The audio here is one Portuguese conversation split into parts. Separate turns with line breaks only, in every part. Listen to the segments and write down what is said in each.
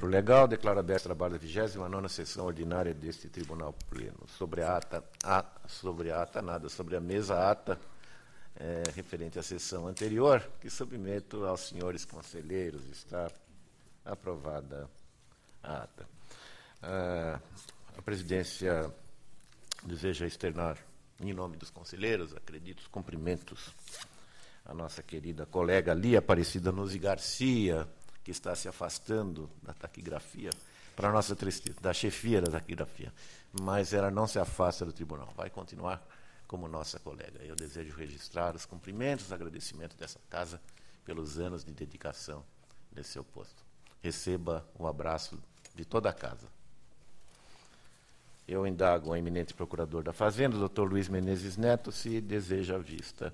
Corpo Legal, declaro aberto o trabalho da 29ª sessão ordinária deste Tribunal Pleno. Sobre a mesa ata referente à sessão anterior, que submeto aos senhores conselheiros. Está aprovada a ata. A presidência deseja externar, em nome dos conselheiros, acredito, os cumprimentos à nossa querida colega Lia Aparecida Nuzzi Garcia, que está se afastando da taquigrafia, para a nossa tristeza, da chefia da taquigrafia, mas ela não se afasta do tribunal, vai continuar como nossa colega. Eu desejo registrar os cumprimentos, os agradecimentos dessa casa pelos anos de dedicação nesse seu posto. Receba um abraço de toda a casa. Eu indago o eminente procurador da Fazenda, doutor Luiz Menezes Neto, se deseja a vista.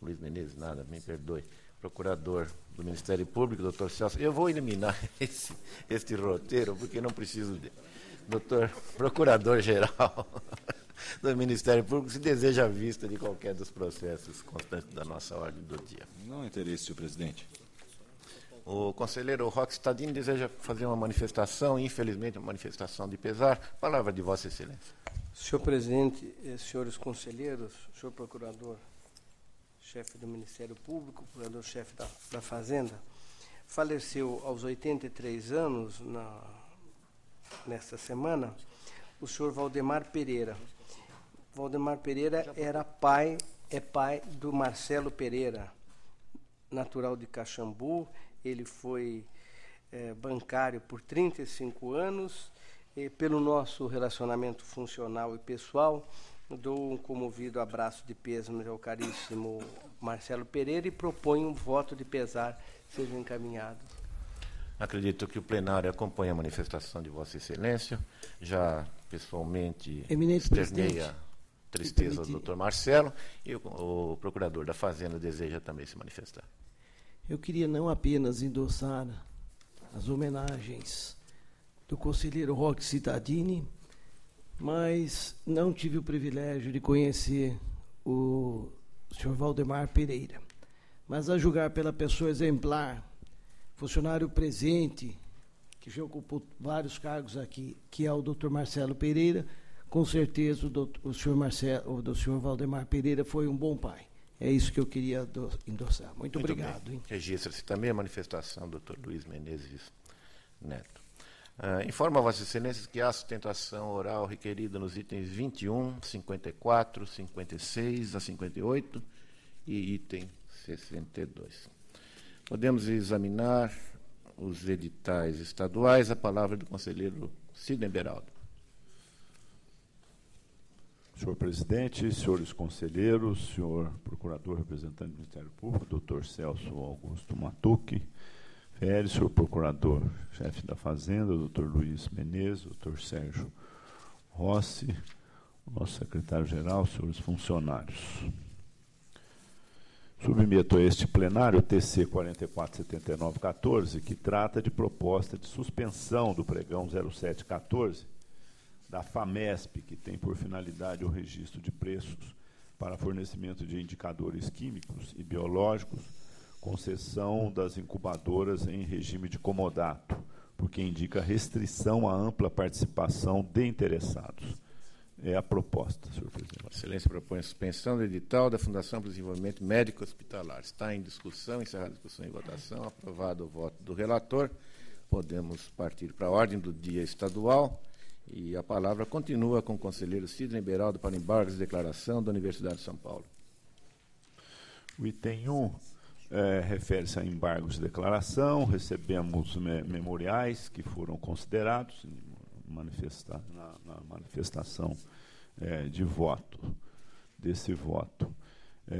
Luiz Menezes, nada, me perdoe. Procurador do Ministério Público, doutor Celso. Eu vou eliminar este roteiro, porque não preciso de. Doutor Procurador-Geral do Ministério Público, se deseja a vista de qualquer dos processos constantes da nossa ordem do dia.
Não há interesse, senhor presidente.
O conselheiro Roque Cittadini deseja fazer uma manifestação, infelizmente, uma manifestação de pesar. Palavra de Vossa Excelência.
Senhor presidente, senhores conselheiros, senhor procurador-chefe do Ministério Público, procurador-chefe da Fazenda, faleceu aos 83 anos, nesta semana, o senhor Valdemar Pereira. Valdemar Pereira é pai do Marcelo Pereira, natural de Caxambu. Ele foi bancário por 35 anos. E, pelo nosso relacionamento funcional e pessoal, dou um comovido abraço de pêsames ao caríssimo Marcelo Pereira e proponho um voto de pesar seja encaminhado.
Acredito que o plenário acompanha a manifestação de Vossa Excelência. Já pessoalmente externei a tristeza do doutor Marcelo e o procurador da Fazenda deseja também se manifestar.
Eu queria não apenas endossar as homenagens do conselheiro Roque Cittadini, mas não tive o privilégio de conhecer o senhor Valdemar Pereira. Mas a julgar pela pessoa exemplar, funcionário presente, que já ocupou vários cargos aqui, que é o doutor Marcelo Pereira, com certeza o senhor Valdemar Pereira foi um bom pai. É isso que eu queria endossar. Muito obrigado.
Registra-se também a manifestação do Dr. Luiz Menezes Neto. Informo a Vossa Excelência que há sustentação oral requerida nos itens 21, 54, 56 a 58 e item 62. Podemos examinar os editais estaduais. A palavra do conselheiro Sidney Beraldo.
Senhor presidente, senhores conselheiros, senhor procurador representante do Ministério Público, doutor Celso Augusto Matucci Feres, senhor procurador-chefe da Fazenda, doutor Luiz Menezes, doutor Sérgio Rossi, nosso secretário-geral, senhores funcionários. Submeto a este plenário o TC 447914, que trata de proposta de suspensão do pregão 0714, da FAMESP, que tem por finalidade o registro de preços para fornecimento de indicadores químicos e biológicos, concessão das incubadoras em regime de comodato, porque indica restrição à ampla participação de interessados. É a proposta, senhor presidente.
Vossa Excelência propõe a suspensão do edital da Fundação para o Desenvolvimento Médico Hospitalar. Está em discussão, encerrada a discussão e votação, aprovado o voto do relator. Podemos partir para a ordem do dia estadual. E a palavra continua com o conselheiro Sidney Beraldo para embargos de declaração da Universidade de São Paulo.
O item 1 refere-se a embargos de declaração. Recebemos memoriais que foram considerados na manifestação de voto, desse voto.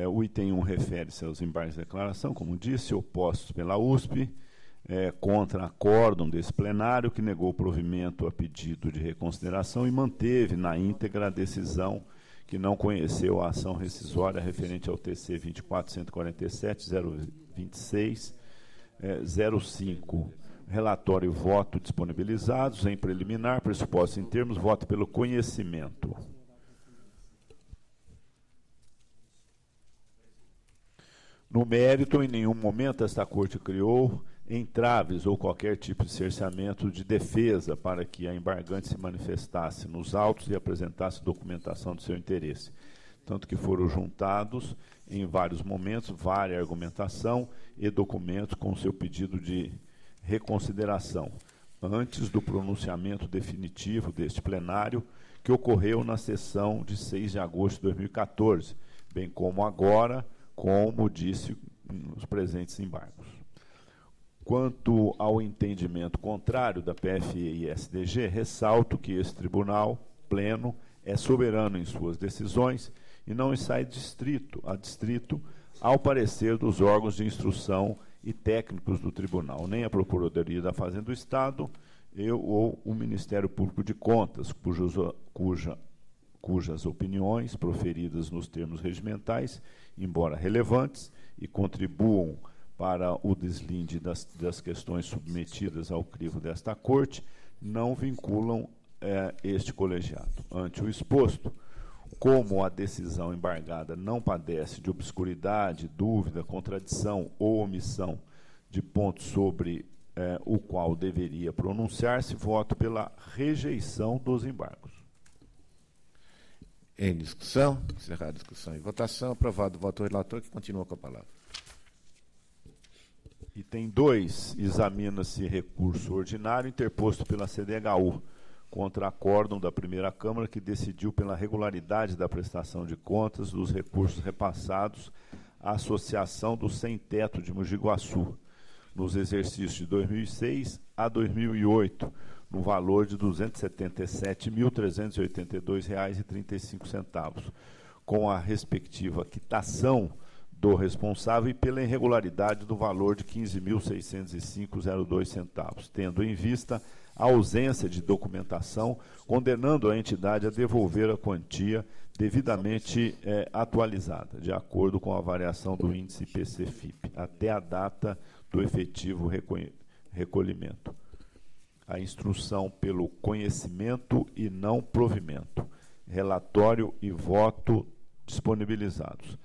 O item 1 refere-se aos embargos de declaração, como disse, opostos pela USP, contra acórdão desse plenário, que negou provimento a pedido de reconsideração e manteve na íntegra a decisão que não conheceu a ação rescisória referente ao TC 24.147.026.05. Relatório e voto disponibilizados em preliminar, pressupostos em termos, voto pelo conhecimento. No mérito, em nenhum momento esta Corte criou entraves ou qualquer tipo de cerceamento de defesa para que a embargante se manifestasse nos autos e apresentasse documentação do seu interesse. Tanto que foram juntados, em vários momentos, várias argumentação e documentos com seu pedido de reconsideração, antes do pronunciamento definitivo deste plenário, que ocorreu na sessão de 6 de agosto de 2014, bem como agora, como disse os presentes embargos. Quanto ao entendimento contrário da PFE e SDG, ressalto que esse tribunal pleno é soberano em suas decisões e não sai distrito a distrito ao parecer dos órgãos de instrução e técnicos do tribunal, nem a Procuradoria da Fazenda do Estado ou o Ministério Público de Contas, cujas opiniões proferidas nos termos regimentais, embora relevantes e contribuam para o deslinde das questões submetidas ao crivo desta Corte, não vinculam este colegiado. Ante o exposto, como a decisão embargada não padece de obscuridade, dúvida, contradição ou omissão de pontos sobre o qual deveria pronunciar-se, voto pela rejeição dos embargos.
Em discussão, encerrada a discussão e votação, aprovado o voto do relator, que continua com a palavra.
Item 2, examina-se recurso ordinário interposto pela CDHU contra acórdão da primeira Câmara que decidiu pela regularidade da prestação de contas dos recursos repassados à Associação do Sem Teto de Mogi Guaçu, nos exercícios de 2006 a 2008, no valor de R$ 277.382,35, com a respectiva quitação do responsável e pela irregularidade do valor de R$ 15.605,02, tendo em vista a ausência de documentação, condenando a entidade a devolver a quantia devidamente atualizada, de acordo com a variação do índice IPC-FIP, até a data do efetivo recolhimento. A instrução pelo conhecimento e não provimento. Relatório e voto disponibilizados.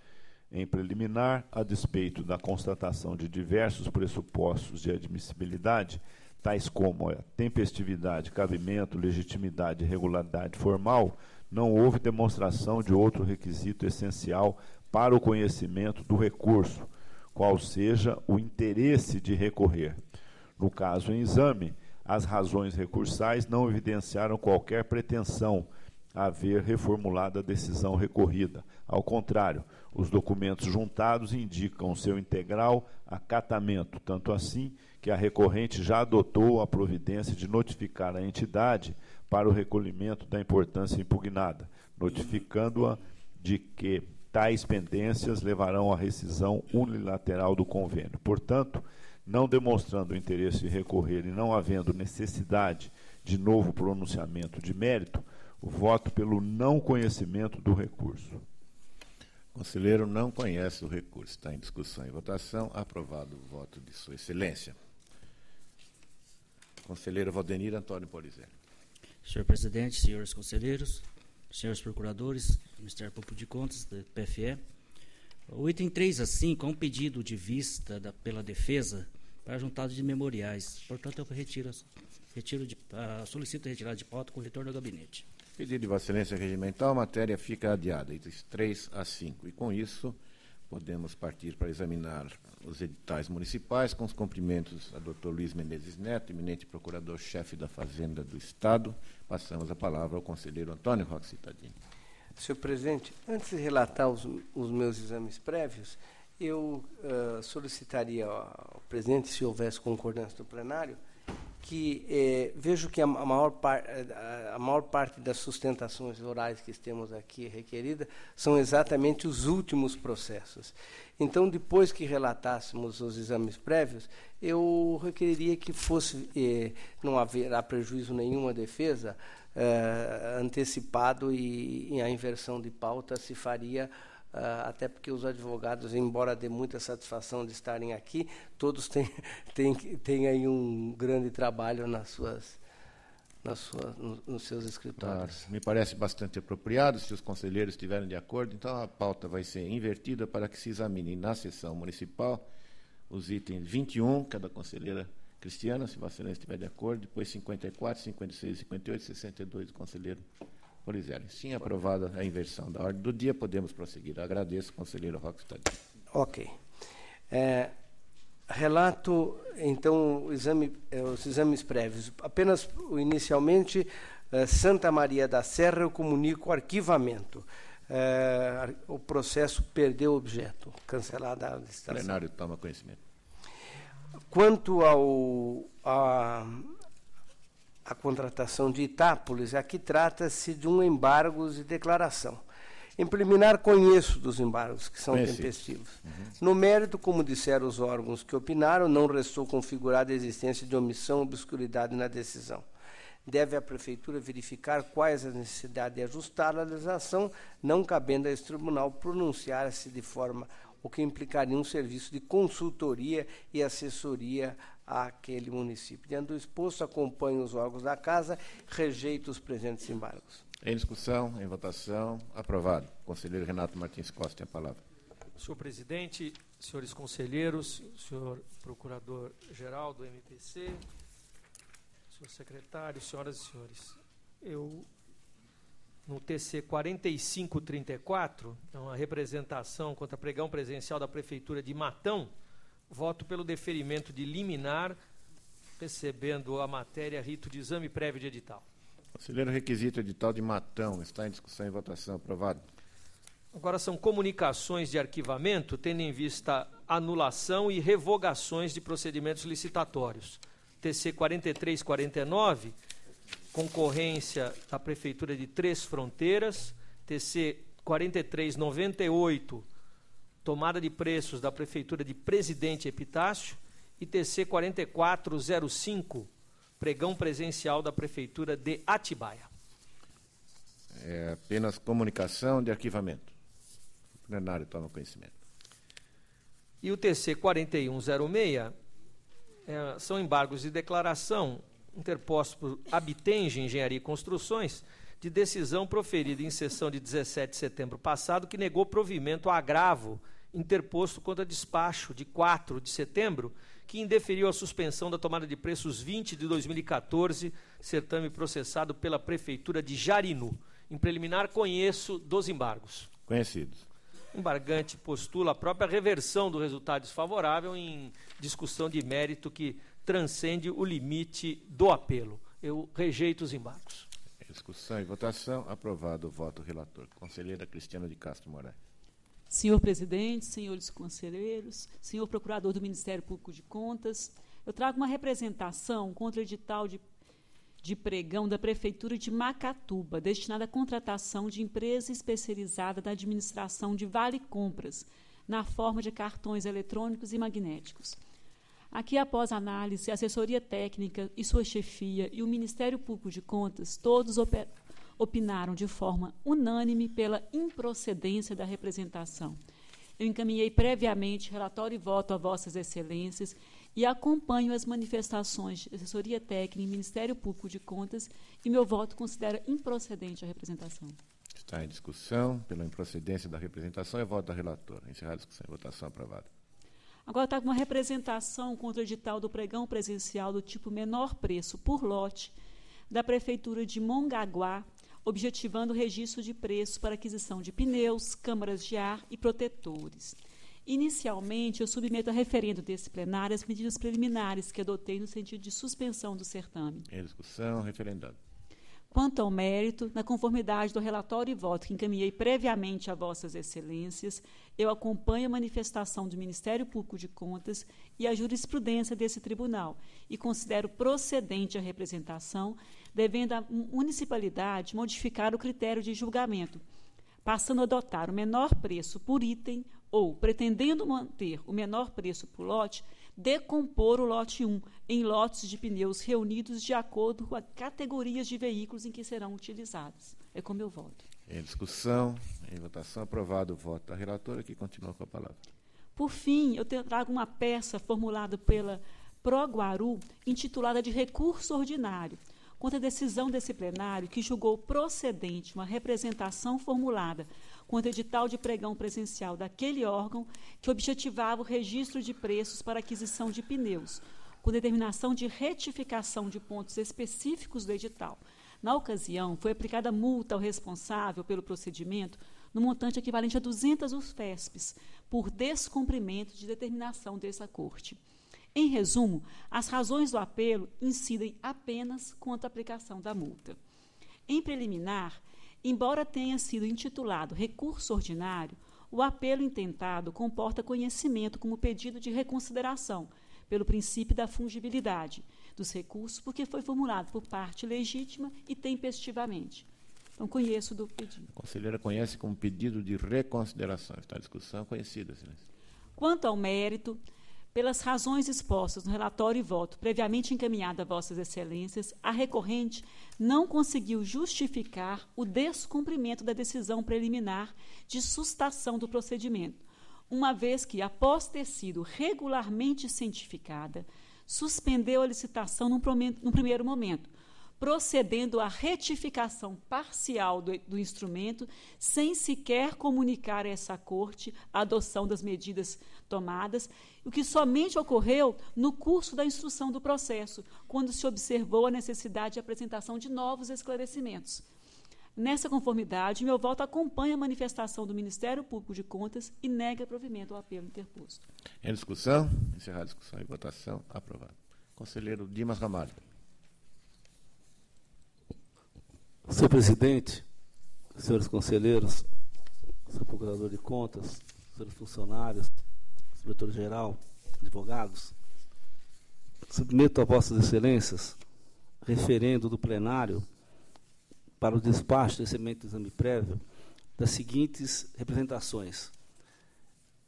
Em preliminar, a despeito da constatação de diversos pressupostos de admissibilidade, tais como a tempestividade, cabimento, legitimidade e regularidade formal, não houve demonstração de outro requisito essencial para o conhecimento do recurso, qual seja o interesse de recorrer. No caso em exame, as razões recursais não evidenciaram qualquer pretensão a haver reformulado a decisão recorrida. Ao contrário, os documentos juntados indicam seu integral acatamento, tanto assim que a recorrente já adotou a providência de notificar a entidade para o recolhimento da importância impugnada, notificando-a de que tais pendências levarão à rescisão unilateral do convênio. Portanto, não demonstrando o interesse de recorrer e não havendo necessidade de novo pronunciamento de mérito, o voto pelo não conhecimento do recurso.
O conselheiro não conhece o recurso. Está em discussão e votação. Aprovado o voto de Sua Excelência. Conselheiro Valdenir Antônio Polizelli.
Senhor presidente, senhores conselheiros, senhores procuradores, Ministério Público de Contas, da PFE. O item 3 a 5 é um pedido de vista pela defesa para juntado de memoriais. Portanto, eu solicito retirada de pauta com retorno ao gabinete.
Pedido de Vossa Excelência regimental, a matéria fica adiada, itens 3 a 5. E, com isso, podemos partir para examinar os editais municipais, com os cumprimentos a Dr. Luiz Menezes Neto, eminente procurador-chefe da Fazenda do Estado. Passamos a palavra ao conselheiro Antônio Roque Cittadini.
Senhor presidente, antes de relatar os meus exames prévios, eu solicitaria ao presidente, se houvesse concordância do plenário, que vejo que a maior parte das sustentações orais que temos aqui requeridas são exatamente os últimos processos. Então, depois que relatássemos os exames prévios, eu requeriria que fosse, não haverá prejuízo nenhum à defesa, antecipado e a inversão de pauta se faria, até porque os advogados, embora dê muita satisfação de estarem aqui, todos têm aí um grande trabalho nos seus escritórios.
Me parece bastante apropriado, se os conselheiros estiverem de acordo, então a pauta vai ser invertida para que se examine na sessão municipal os itens 21, que é da conselheira Cristiana, se Vossa Excelência estiver de acordo, depois 54, 56, 58, 62 do conselheiro Polizelli. Sim, aprovada a inversão da ordem do dia, podemos prosseguir. Agradeço, conselheiro Roque Cittadini.
Ok. Relato, então, os exames prévios. Apenas, inicialmente, Santa Maria da Serra, eu comunico o arquivamento. O processo perdeu objeto, cancelada a licitação.
O plenário toma conhecimento.
Quanto à contratação de Itápolis, aqui trata-se de um embargo de declaração. Em preliminar, conheço dos embargos, que são tempestivos. No mérito, como disseram os órgãos que opinaram, não restou configurada a existência de omissão ou obscuridade na decisão. Deve a Prefeitura verificar quais as necessidades de ajustar a legislação, não cabendo a esse tribunal pronunciar-se de forma o que implicaria um serviço de consultoria e assessoria àquele município. Diante do exposto, acompanho os órgãos da Casa, rejeito os presentes embargos.
Em discussão, em votação, aprovado. Conselheiro Renato Martins Costa tem a palavra.
Senhor presidente, senhores conselheiros, senhor procurador-geral do MPC, senhor secretário, senhoras e senhores, eu, no TC 4534, uma representação contra pregão presencial da Prefeitura de Matão, voto pelo deferimento de liminar, recebendo a matéria rito de exame prévio de edital.
Conselheiro, requisito edital de Matão. Está em discussão e votação. Aprovado.
Agora são comunicações de arquivamento, tendo em vista anulação e revogações de procedimentos licitatórios. TC 4349, concorrência da Prefeitura de Três Fronteiras. TC 4398, tomada de preços da Prefeitura de Presidente Epitácio. E TC 4405, pregão presencial da Prefeitura de Atibaia.
É apenas comunicação de arquivamento. O plenário toma conhecimento.
E o TC 4106 são embargos de declaração interpostos por Abitenge Engenharia e Construções, de decisão proferida em sessão de 17 de setembro passado, que negou provimento a agravo interposto contra despacho de 4 de setembro, que indeferiu a suspensão da tomada de preços 20 de 2014, certame processado pela Prefeitura de Jarinu. Em preliminar, conheço dos embargos.
Conhecidos.
O embargante postula a própria reversão do resultado desfavorável em discussão de mérito que transcende o limite do apelo. Eu rejeito os embargos.
Em discussão e votação, aprovado o voto do relator. Conselheira Cristiana de Castro Moraes.
Senhor presidente, senhores conselheiros, senhor procurador do Ministério Público de Contas, eu trago uma representação contra o edital de pregão da Prefeitura de Macatuba, destinada à contratação de empresa especializada da administração de vale compras, na forma de cartões eletrônicos e magnéticos. Aqui, após análise, a assessoria técnica e sua chefia e o Ministério Público de Contas, todos opinaram de forma unânime pela improcedência da representação. Eu encaminhei previamente relatório e voto a Vossas Excelências e acompanho as manifestações de assessoria técnica e Ministério Público de Contas e meu voto considera improcedente a representação.
Está em discussão pela improcedência da representação e voto da relatora. Encerrada a discussão e votação. Aprovado.
Agora está com uma representação contra o edital do pregão presencial do tipo menor preço por lote da Prefeitura de Mongaguá, objetivando o registro de preço para aquisição de pneus, câmaras de ar e protetores. Inicialmente, eu submeto a referendo desse plenário as medidas preliminares que adotei no sentido de suspensão do certame.
Em discussão, referendado.
Quanto ao mérito, na conformidade do relatório e voto que encaminhei previamente a Vossas Excelências, eu acompanho a manifestação do Ministério Público de Contas e a jurisprudência desse tribunal e considero procedente a representação, devendo a municipalidade modificar o critério de julgamento, passando a adotar o menor preço por item ou, pretendendo manter o menor preço por lote, decompor o lote 1 em lotes de pneus reunidos de acordo com as categorias de veículos em que serão utilizados. É como eu voto.
Em discussão, em votação, aprovado o voto da relatora, que continua com a palavra.
Por fim, eu trago uma peça formulada pela Proguaru, intitulada de recurso ordinário, contra a decisão desse plenário que julgou procedente uma representação formulada contra o edital de pregão presencial daquele órgão que objetivava o registro de preços para aquisição de pneus, com determinação de retificação de pontos específicos do edital. Na ocasião, foi aplicada multa ao responsável pelo procedimento no montante equivalente a 200 UFESPs, por descumprimento de determinação dessa Corte. Em resumo, as razões do apelo incidem apenas quanto à aplicação da multa. Em preliminar, embora tenha sido intitulado recurso ordinário, o apelo intentado comporta conhecimento como pedido de reconsideração, pelo princípio da fungibilidade dos recursos, porque foi formulado por parte legítima e tempestivamente. Então, conheço do pedido.
A conselheira conhece como pedido de reconsideração. Está a discussão conhecida, Excelência.
Quanto ao mérito, pelas razões expostas no relatório e voto previamente encaminhado a Vossas Excelências, a recorrente não conseguiu justificar o descumprimento da decisão preliminar de sustação do procedimento, uma vez que, após ter sido regularmente cientificada, suspendeu a licitação num primeiro momento, procedendo à retificação parcial do instrumento, sem sequer comunicar a essa Corte a adoção das medidas tomadas, o que somente ocorreu no curso da instrução do processo, quando se observou a necessidade de apresentação de novos esclarecimentos. Nessa conformidade, meu voto acompanha a manifestação do Ministério Público de Contas e nega provimento ao apelo interposto.
Em discussão, encerrar a discussão e votação, aprovado. Conselheiro Dimas Ramalho.
Senhor presidente, senhores conselheiros, senhor procurador de contas, senhores funcionários, diretor-geral, advogados, submeto a vossas excelências referendo do plenário para o despacho de recebimento do exame prévio das seguintes representações.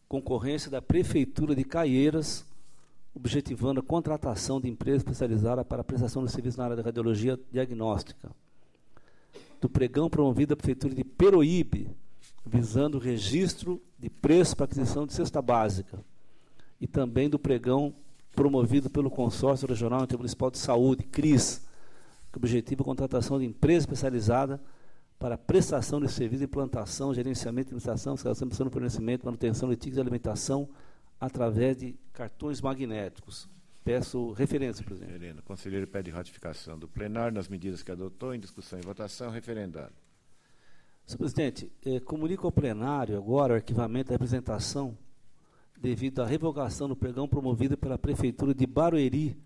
Concorrência da Prefeitura de Caieiras, objetivando a contratação de empresa especializada para a prestação de serviço na área da radiologia diagnóstica. Do pregão promovido à Prefeitura de Peroíbe, visando o registro de preço para aquisição de cesta básica. E também do pregão promovido pelo Consórcio Regional Intermunicipal de Saúde, CRIS, que objetiva a contratação de empresa especializada para prestação de serviço de implantação, gerenciamento, administração, fiscalização, fornecimento, manutenção de tickets de alimentação através de cartões magnéticos. Peço referência, presidente.
Referendo. O conselheiro pede ratificação do plenário nas medidas que adotou em discussão e votação. Referendado.
Senhor presidente, comunico ao plenário agora o arquivamento da representação devido à revogação do pregão promovido pela Prefeitura de Barueri,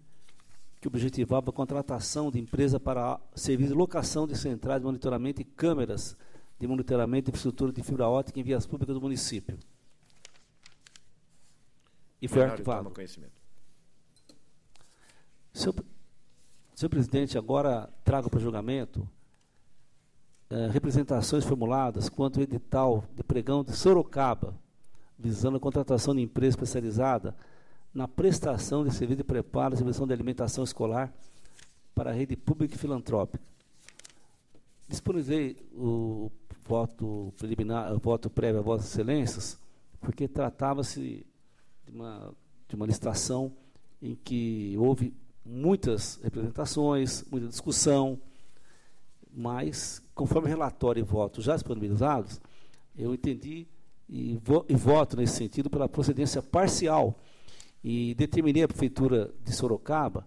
que objetivava a contratação de empresa para serviço de locação de centrais de monitoramento e câmeras de monitoramento de infraestrutura de fibra ótica em vias públicas do município. E foi arquivado.
Toma conhecimento.
Senhor presidente, agora trago para julgamento representações formuladas quanto ao edital de pregão de Sorocaba, visando a contratação de empresa especializada na prestação de serviço de preparo e distribuição de alimentação escolar para a rede pública e filantrópica. Disponibilizei o voto preliminar, o voto prévio a Vossas Excelências, porque tratava-se de uma licitação em que houve muitas representações, muita discussão, mas, conforme relatório e voto já disponibilizados, eu entendi e voto nesse sentido pela procedência parcial e determinei à Prefeitura de Sorocaba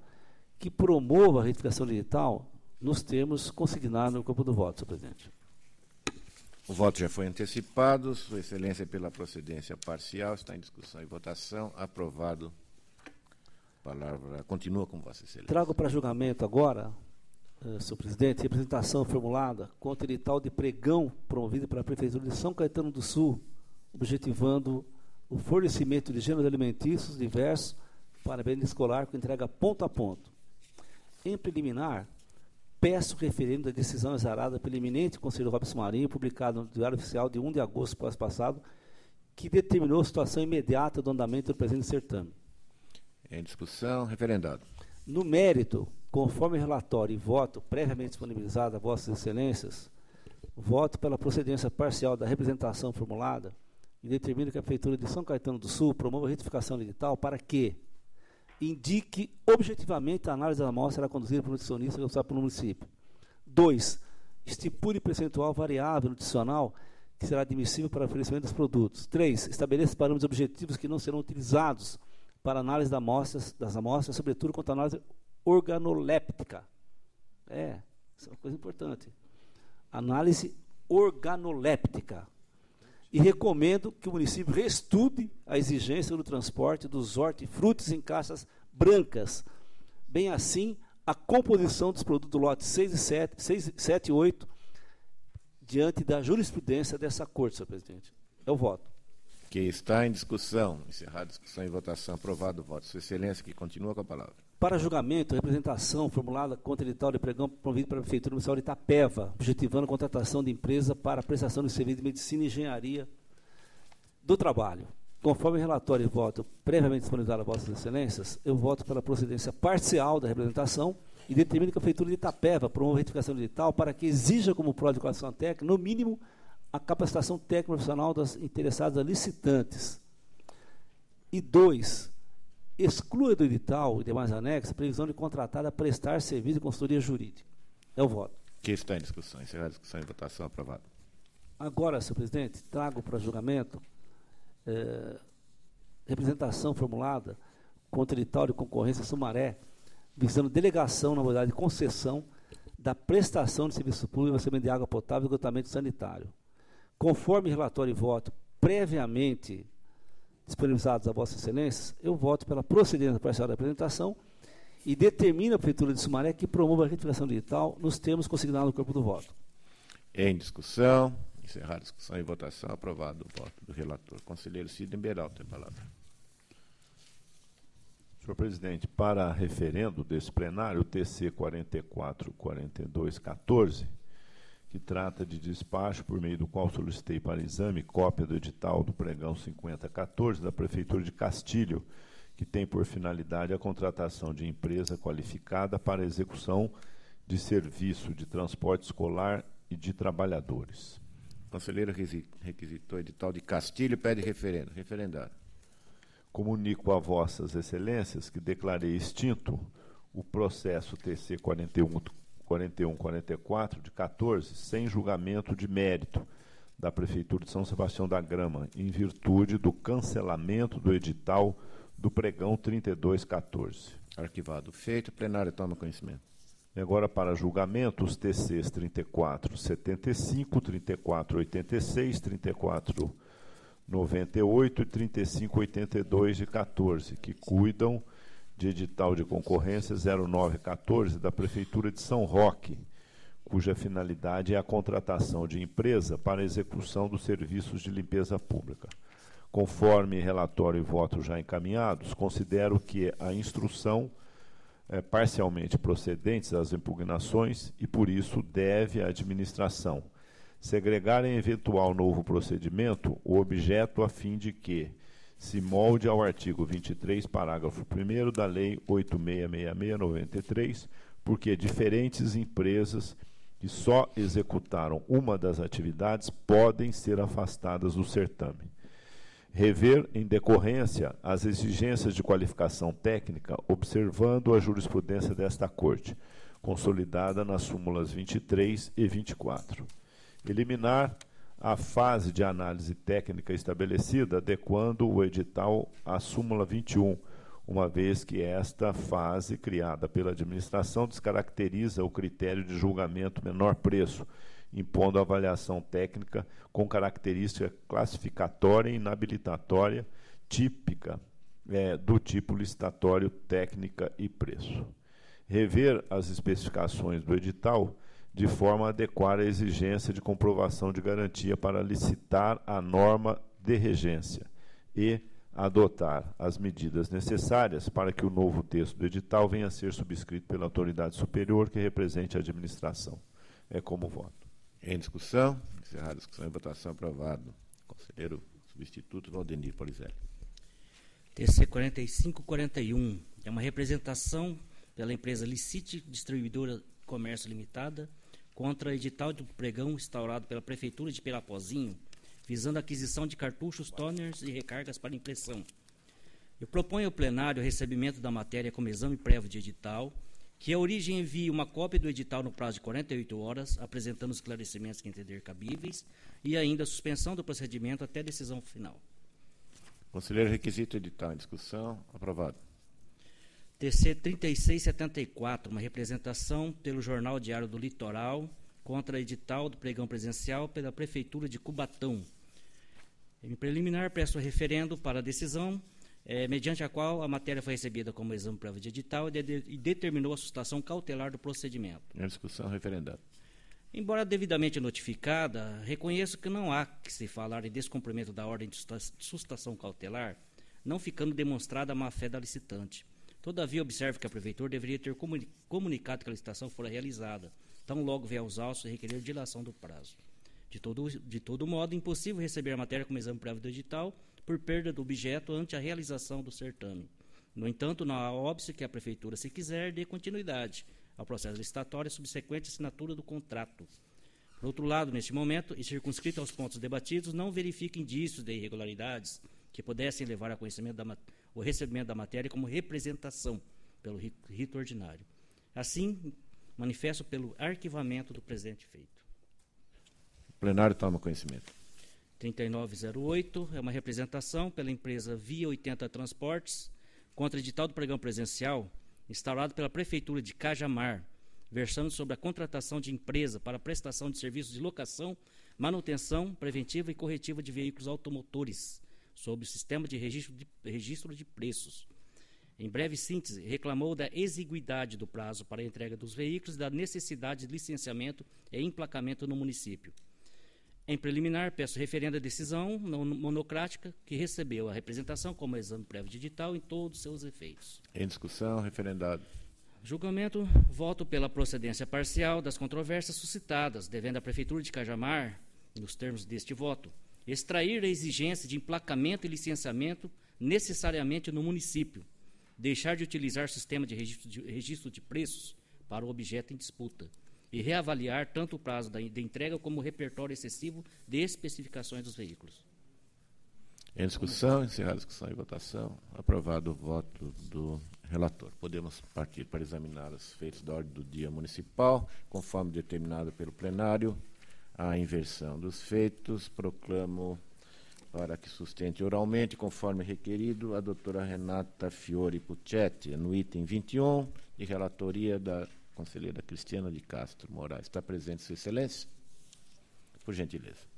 que promova a retificação digital nos termos consignados no campo do voto, senhor presidente.
O voto já foi antecipado. Sua Excelência, pela procedência parcial, está em discussão e votação. Aprovado. A palavra continua com Vossa Excelência.
Trago para julgamento agora, senhor presidente, representação formulada contra o edital de pregão promovido pela Prefeitura de São Caetano do Sul, objetivando o fornecimento de gêneros alimentícios diversos para bem escolar com entrega ponto a ponto. Em preliminar, peço referendo da decisão exarada pelo eminente conselheiro Robson Marinho, publicado no Diário Oficial de 1 de agosto do ano passado, que determinou a situação imediata do andamento do presente certame.
Em discussão, referendado.
No mérito, conforme relatório e voto previamente disponibilizado a Vossas Excelências, voto pela procedência parcial da representação formulada e determino que a Prefeitura de São Caetano do Sul promova a retificação digital para que, indique objetivamente a análise da amostra será conduzida por um nutricionista responsável pelo município. 2. Estipule percentual variável nutricional que será admissível para oferecimento dos produtos. 3. Estabeleça parâmetros objetivos que não serão utilizados para análise das amostras, sobretudo quanto à análise organoléptica. Isso é uma coisa importante. Análise organoléptica. E recomendo que o município reestude a exigência do transporte dos hortifrutis em caixas brancas. Bem assim, a composição dos produtos do lote 6 e 8, diante da jurisprudência dessa Corte, senhor presidente. É o voto.
Que está em discussão. Encerrada a discussão e votação. Aprovado o voto. Sua Excelência, que continua com a palavra.
Para julgamento, a representação formulada contra edital de pregão promovido pela Prefeitura Municipal de Itapeva, objetivando a contratação de empresa para a prestação de serviço de medicina e engenharia do trabalho. Conforme o relatório e voto previamente disponibilizado a Vossas Excelências, eu voto pela procedência parcial da representação e determino que a Prefeitura de Itapeva promova a retificação do edital para que exija como prova de qualificação técnica, no mínimo, a capacitação técnica profissional das interessadas licitantes. E 2. Exclua do edital e demais anexos a previsão de contratada a prestar serviço de consultoria jurídica. É o voto.
Que está em discussão. Encerrada a discussão e votação. Aprovado.
Agora, senhor presidente, trago para julgamento representação formulada contra o edital de concorrência Sumaré, visando delegação na modalidade de concessão da prestação de serviço público de abastecimento de água potável e esgotamento sanitário. Conforme relatório e voto previamente disponibilizados a Vossas Excelências, eu voto pela procedência parcial da apresentação e determino a Prefeitura de Sumaré que promova a retificação do edital nos termos consignados no corpo do voto.
Em discussão. Encerrada a discussão e votação. Aprovado o voto do relator. Conselheiro Sidney Beral tem a palavra.
Senhor presidente, para referendo desse plenário, o TC 444214, que trata de despacho por meio do qual solicitei para exame cópia do edital do pregão 5014 da Prefeitura de Castilho, que tem por finalidade a contratação de empresa qualificada para execução de serviço de transporte escolar e de trabalhadores.
O conselheiro requisitou edital de Castilho e pede referendo. Referendário.
Comunico a Vossas Excelências que declarei extinto o processo TC 4144 de 14, sem julgamento de mérito da Prefeitura de São Sebastião da Grama, em virtude do cancelamento do edital do pregão 3214.
Arquivado feito. O plenário toma conhecimento.
E agora, para julgamento, os TCs 3475, 3486, 3498 e 3582 de 14, que cuidam de edital de concorrência 0914 da Prefeitura de São Roque, cuja finalidade é a contratação de empresa para a execução dos serviços de limpeza pública. Conforme relatório e voto já encaminhados, considero que a instrução parcialmente procedentes às impugnações e, por isso, deve a administração segregar em eventual novo procedimento o objeto a fim de que se molde ao artigo 23, parágrafo 1º da Lei 8666/93, porque diferentes empresas que só executaram uma das atividades podem ser afastadas do certame. Rever, em decorrência, as exigências de qualificação técnica, observando a jurisprudência desta Corte, consolidada nas súmulas 23 e 24. Eliminar a fase de análise técnica estabelecida, adequando o edital à súmula 21, uma vez que esta fase, criada pela administração, descaracteriza o critério de julgamento menor preço, impondo avaliação técnica com característica classificatória e inabilitatória típica do tipo licitatório, técnica e preço. Rever as especificações do edital de forma a adequar a exigência de comprovação de garantia para licitar a norma de regência e adotar as medidas necessárias para que o novo texto do edital venha a ser subscrito pela autoridade superior que represente a administração. É como voto.
Em discussão. Encerrada a discussão e votação. Aprovado. Conselheiro substituto Valdemir Polizelli.
TC 4541. É uma representação pela empresa Licite Distribuidora Comércio Limitada contra edital de pregão instaurado pela Prefeitura de Pirapozinho, visando a aquisição de cartuchos, toners e recargas para impressão. Eu proponho ao plenário o recebimento da matéria como exame prévio de edital, que a origem envie uma cópia do edital no prazo de 48 horas, apresentando os esclarecimentos que entender cabíveis, e ainda a suspensão do procedimento até decisão final.
Conselheiro, requisito edital em discussão. Aprovado.
TC 3674, uma representação pelo Jornal Diário do Litoral contra edital do pregão presencial pela Prefeitura de Cubatão. Em preliminar, peço referendo para a decisão, mediante a qual a matéria foi recebida como exame prévio de edital e determinou a sustação cautelar do procedimento.
Em discussão, referendado.
Embora devidamente notificada, reconheço que não há que se falar em descumprimento da ordem de sustação cautelar, não ficando demonstrada a má-fé da licitante. Todavia, observo que a Prefeitura deveria ter comunicado que a licitação fora realizada, tão logo vier aos autos e requerer dilação do prazo. De todo modo, impossível receber a matéria como exame prévio do edital por perda do objeto ante a realização do certame. No entanto, não há óbice que a Prefeitura, se quiser, dê continuidade ao processo licitatório e subsequente assinatura do contrato. Por outro lado, neste momento, e circunscrito aos pontos debatidos, não verifica indícios de irregularidades que pudessem levar a conhecimento o recebimento da matéria como representação pelo rito ordinário. Assim, manifesto pelo arquivamento do presente feito.
O plenário toma conhecimento.
3908 é uma representação pela empresa Via 80 Transportes contra edital do pregão presencial instaurado pela Prefeitura de Cajamar, versando sobre a contratação de empresa para prestação de serviços de locação, manutenção preventiva e corretiva de veículos automotores, sob o sistema de registro de preços. Em breve síntese, reclamou da exiguidade do prazo para a entrega dos veículos e da necessidade de licenciamento e emplacamento no município. Em preliminar, peço referendo à decisão monocrática que recebeu a representação como exame prévio de edital em todos os seus efeitos.
Em discussão, referendado.
Julgamento, voto pela procedência parcial das controvérsias suscitadas, devendo a Prefeitura de Cajamar, nos termos deste voto, extrair a exigência de emplacamento e licenciamento necessariamente no município, deixar de utilizar o sistema de registro de preços para o objeto em disputa e reavaliar tanto o prazo de entrega como o repertório excessivo de especificações dos veículos.
Em discussão, encerrada a discussão e votação, aprovado o voto do relator. Podemos partir para examinar os feitos da ordem do dia municipal, conforme determinado pelo plenário. A inversão dos feitos, proclamo para que sustente oralmente, conforme requerido, a doutora Renata Fiore Puccetti, no item 21, de relatoria da conselheira Cristiana de Castro Moraes. Está presente, Sua Excelência? Por gentileza.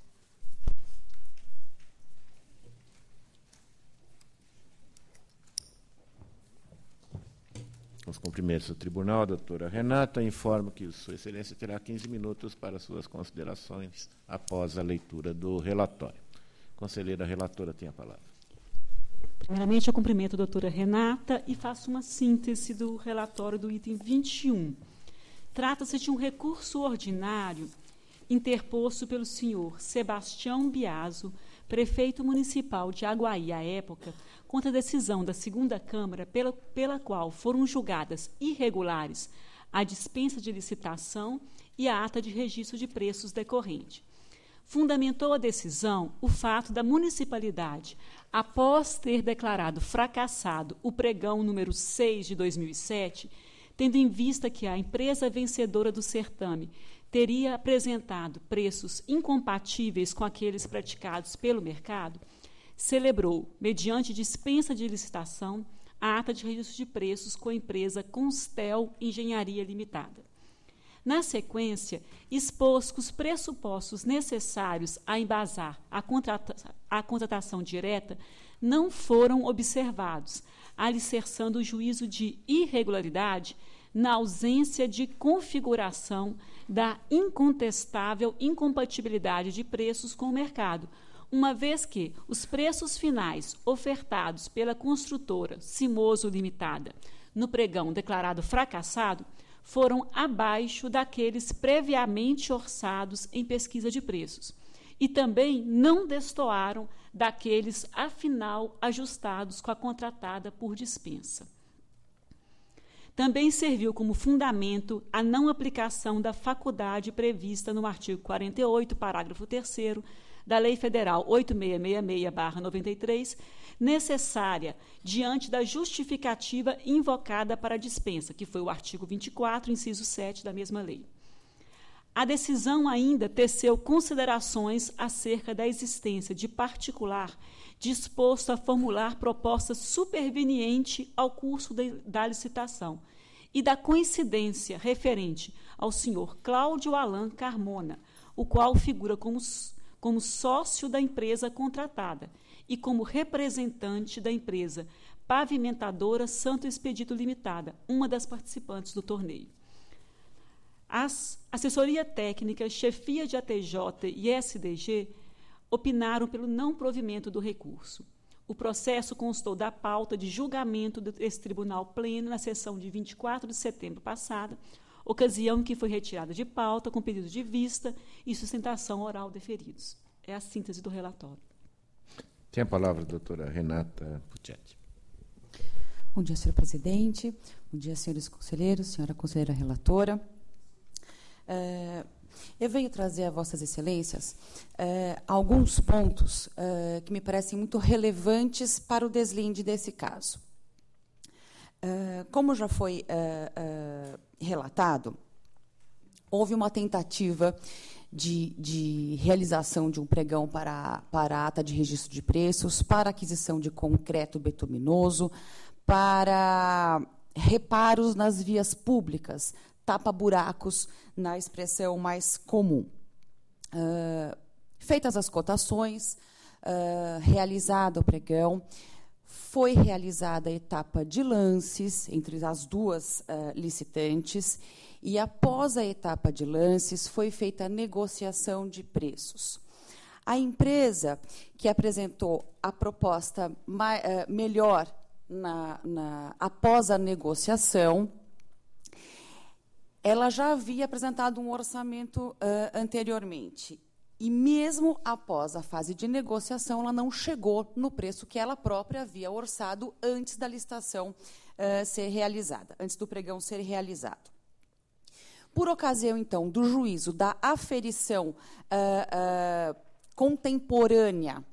Os cumprimentos do tribunal, doutora Renata. Informo que Sua Excelência terá 15 minutos para suas considerações após a leitura do relatório. Conselheira relatora, tem a palavra.
Primeiramente, eu cumprimento a doutora Renata e faço uma síntese do relatório do item 21. Trata-se de um recurso ordinário interposto pelo senhor Sebastião Biaso, prefeito municipal de Aguaí à época, contra a decisão da segunda Câmara pela qual foram julgadas irregulares a dispensa de licitação e a ata de registro de preços decorrente. Fundamentou a decisão o fato da municipalidade, após ter declarado fracassado o pregão número 6 de 2007, tendo em vista que a empresa vencedora do certame teria apresentado preços incompatíveis com aqueles praticados pelo mercado, celebrou, mediante dispensa de licitação, a ata de registro de preços com a empresa Constel Engenharia Limitada. Na sequência, expôs que os pressupostos necessários a embasar a contratação direta não foram observados, alicerçando o juízo de irregularidade na ausência de configuração da incontestável incompatibilidade de preços com o mercado, uma vez que os preços finais ofertados pela construtora Cimoso Limitada no pregão declarado fracassado foram abaixo daqueles previamente orçados em pesquisa de preços e também não destoaram daqueles, afinal, ajustados com a contratada por dispensa. Também serviu como fundamento a não aplicação da faculdade prevista no artigo 48, parágrafo 3º, da Lei Federal 8666/93, necessária diante da justificativa invocada para a dispensa, que foi o artigo 24, inciso 7 da mesma lei. A decisão ainda teceu considerações acerca da existência de particular disposto a formular proposta superveniente ao curso da licitação e da coincidência referente ao senhor Cláudio Alan Carmona, o qual figura como sócio da empresa contratada e como representante da empresa Pavimentadora Santo Expedito Limitada, uma das participantes do torneio. As assessoria técnica, chefia de ATJ e SDG opinaram pelo não provimento do recurso. O processo constou da pauta de julgamento desse tribunal pleno na sessão de 24 de setembro passada, ocasião em que foi retirada de pauta com pedido de vista e sustentação oral deferidos. É a síntese do relatório.
Tem a palavra a doutora Renata Puccetti.
Bom dia, senhor presidente. Bom dia, senhores conselheiros, senhora conselheira relatora. Eu venho trazer a vossas excelências alguns pontos que me parecem muito relevantes para o deslinde desse caso. Como já foi relatado, houve uma tentativa de realização de um pregão para a ata de registro de preços, para aquisição de concreto betuminoso, para reparos nas vias públicas, tapa-buracos, na expressão mais comum. Feitas as cotações, realizado o pregão, foi realizada a etapa de lances entre as duas licitantes e, após a etapa de lances, foi feita a negociação de preços. A empresa que apresentou a proposta melhor após a negociação, ela já havia apresentado um orçamento anteriormente. E, mesmo após a fase de negociação, ela não chegou no preço que ela própria havia orçado antes da licitação ser realizada, antes do pregão ser realizado. Por ocasião, então, do juízo da aferição contemporânea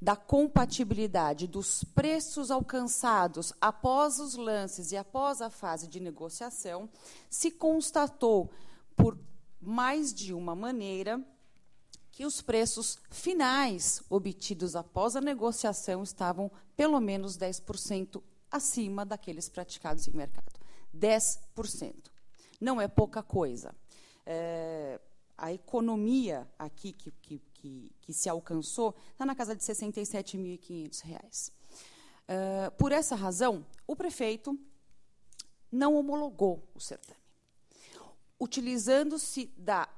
da compatibilidade dos preços alcançados após os lances e após a fase de negociação, se constatou, por mais de uma maneira, que os preços finais obtidos após a negociação estavam pelo menos 10% acima daqueles praticados em mercado. 10%. Não é pouca coisa. A economia aqui que se alcançou está na casa de R$ 67.500. Por essa razão, o prefeito não homologou o certame. Utilizando-se da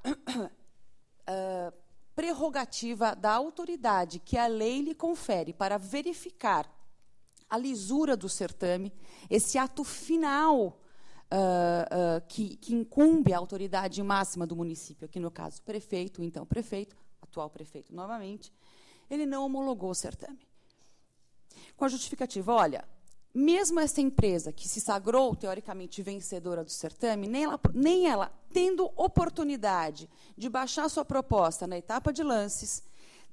prerrogativa da autoridade que a lei lhe confere para verificar a lisura do certame, esse ato final que incumbe a autoridade máxima do município, aqui no caso prefeito, então prefeito, atual prefeito novamente, ele não homologou o certame. Com a justificativa, olha, mesmo essa empresa que se sagrou teoricamente vencedora do certame, nem ela tendo oportunidade de baixar sua proposta na etapa de lances,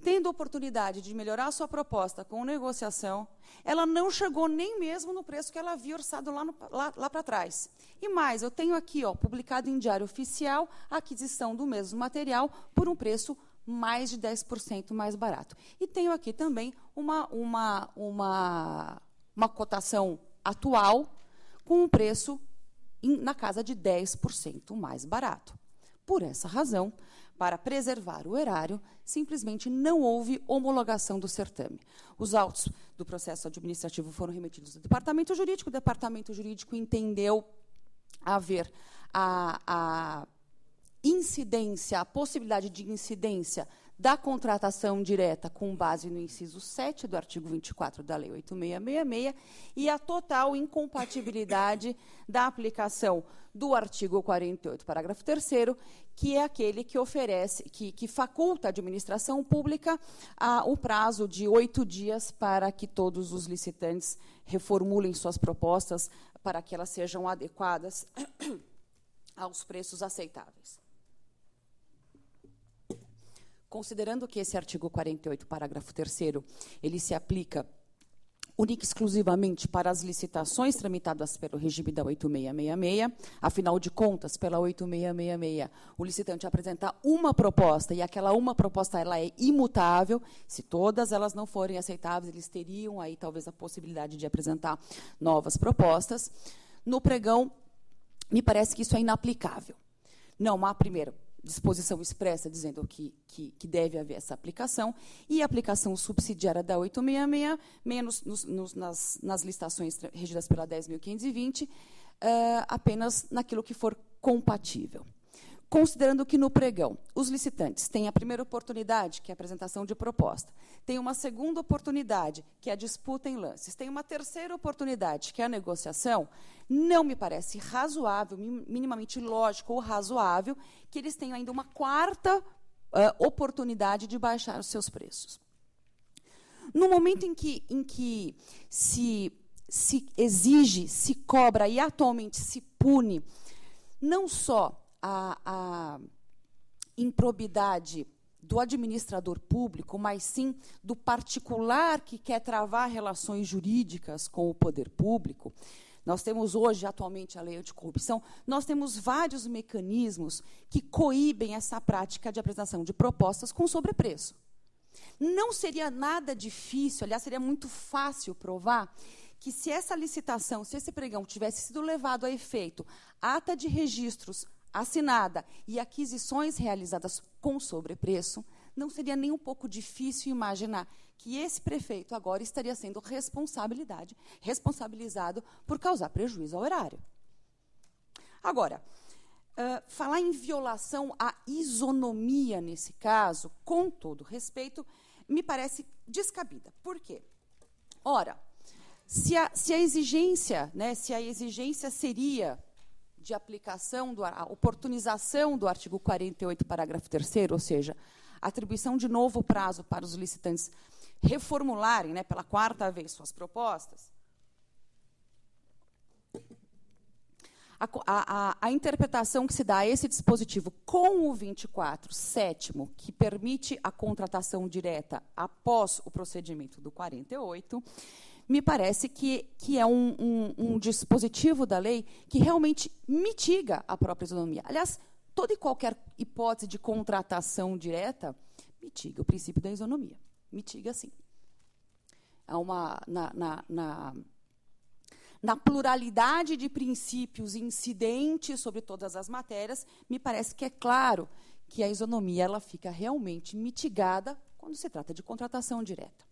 tendo oportunidade de melhorar sua proposta com negociação, ela não chegou nem mesmo no preço que ela havia orçado lá para trás. E mais, eu tenho aqui, publicado em Diário Oficial, a aquisição do mesmo material por um preço mais de 10% mais barato. E tenho aqui também uma cotação atual com um preço na casa de 10% mais barato. Por essa razão, para preservar o erário, simplesmente não houve homologação do certame. Os autos do processo administrativo foram remetidos ao Departamento Jurídico. O Departamento Jurídico entendeu haver a incidência, a possibilidade de incidência da contratação direta com base no inciso 7 do artigo 24 da Lei 8666 e a total incompatibilidade da aplicação do artigo 48, parágrafo 3º, que é aquele que oferece, que faculta à administração pública o prazo de 8 dias para que todos os licitantes reformulem suas propostas para que elas sejam adequadas aos preços aceitáveis. considerando que esse artigo 48, parágrafo 3º, ele se aplica única e exclusivamente para as licitações tramitadas pelo regime da 8666, afinal de contas, pela 8666, o licitante apresenta uma proposta, e aquela uma proposta ela é imutável. Se todas elas não forem aceitáveis, eles teriam aí talvez a possibilidade de apresentar novas propostas. No pregão, me parece que isso é inaplicável. Não há, primeiro, disposição expressa dizendo que deve haver essa aplicação, e a aplicação subsidiária da 866, menos nas licitações regidas pela 10.520, apenas naquilo que for compatível. Considerando que no pregão os licitantes têm a primeira oportunidade, que é a apresentação de proposta, tem uma segunda oportunidade, que é a disputa em lances, tem uma terceira oportunidade, que é a negociação, não me parece razoável, minimamente lógico ou razoável, que eles tenham ainda uma quarta oportunidade de baixar os seus preços. No momento em que se exige, se cobra e atualmente se pune, não só a improbidade do administrador público, mas sim do particular que quer travar relações jurídicas com o poder público. Nós temos hoje, atualmente, a lei anticorrupção, nós temos vários mecanismos que coíbem essa prática de apresentação de propostas com sobrepreço. Não seria nada difícil, aliás, seria muito fácil provar que se essa licitação, se esse pregão tivesse sido levado a efeito, ata de registros assinada e aquisições realizadas com sobrepreço, não seria nem um pouco difícil imaginar que esse prefeito agora estaria sendo responsabilizado por causar prejuízo ao erário. Agora, falar em violação à isonomia nesse caso, com todo respeito, me parece descabida. Por quê? Ora, se a exigência seria de aplicação, a oportunização do artigo 48, parágrafo 3º, ou seja, atribuição de novo prazo para os licitantes reformularem, pela quarta vez, suas propostas, a interpretação que se dá a esse dispositivo com o 24º, que permite a contratação direta após o procedimento do 48, me parece que é um dispositivo da lei que realmente mitiga a própria isonomia. Aliás, toda e qualquer hipótese de contratação direta mitiga o princípio da isonomia. Mitiga, sim. Na pluralidade de princípios incidentes sobre todas as matérias, me parece que é claro que a isonomia ela fica realmente mitigada quando se trata de contratação direta.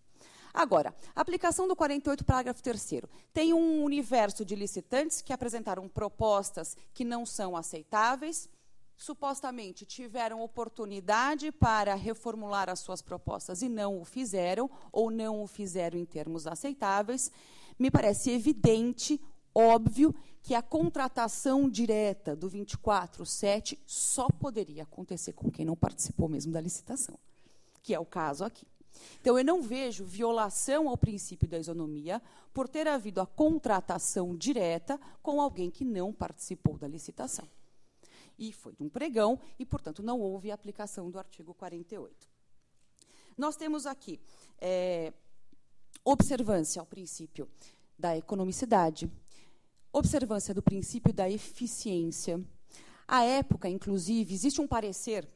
Agora, a aplicação do 48, parágrafo 3º. Tem um universo de licitantes que apresentaram propostas que não são aceitáveis, supostamente tiveram oportunidade para reformular as suas propostas e não o fizeram, ou não o fizeram em termos aceitáveis. Me parece evidente, óbvio, que a contratação direta do 24/7 só poderia acontecer com quem não participou mesmo da licitação, que é o caso aqui. Então, eu não vejo violação ao princípio da isonomia por ter havido a contratação direta com alguém que não participou da licitação. E foi de um pregão, e, portanto, não houve aplicação do artigo 48. Nós temos aqui observância ao princípio da economicidade, observância do princípio da eficiência. À época, inclusive, existe um parecer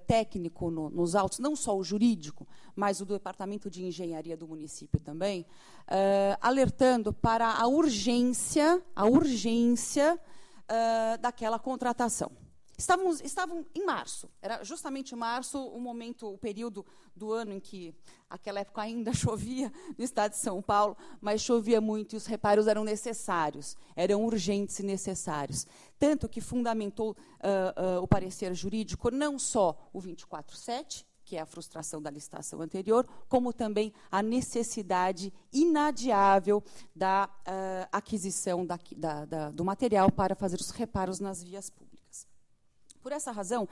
técnico nos autos, não só o jurídico, mas o do Departamento de Engenharia do município também, alertando para a urgência daquela contratação. Estavam em março, era justamente março o período do ano em que, naquela época ainda chovia no estado de São Paulo, mas chovia muito e os reparos eram necessários, eram urgentes e necessários. Tanto que fundamentou o parecer jurídico não só o 24/7, que é a frustração da licitação anterior, como também a necessidade inadiável da aquisição do material para fazer os reparos nas vias públicas. Por essa razão,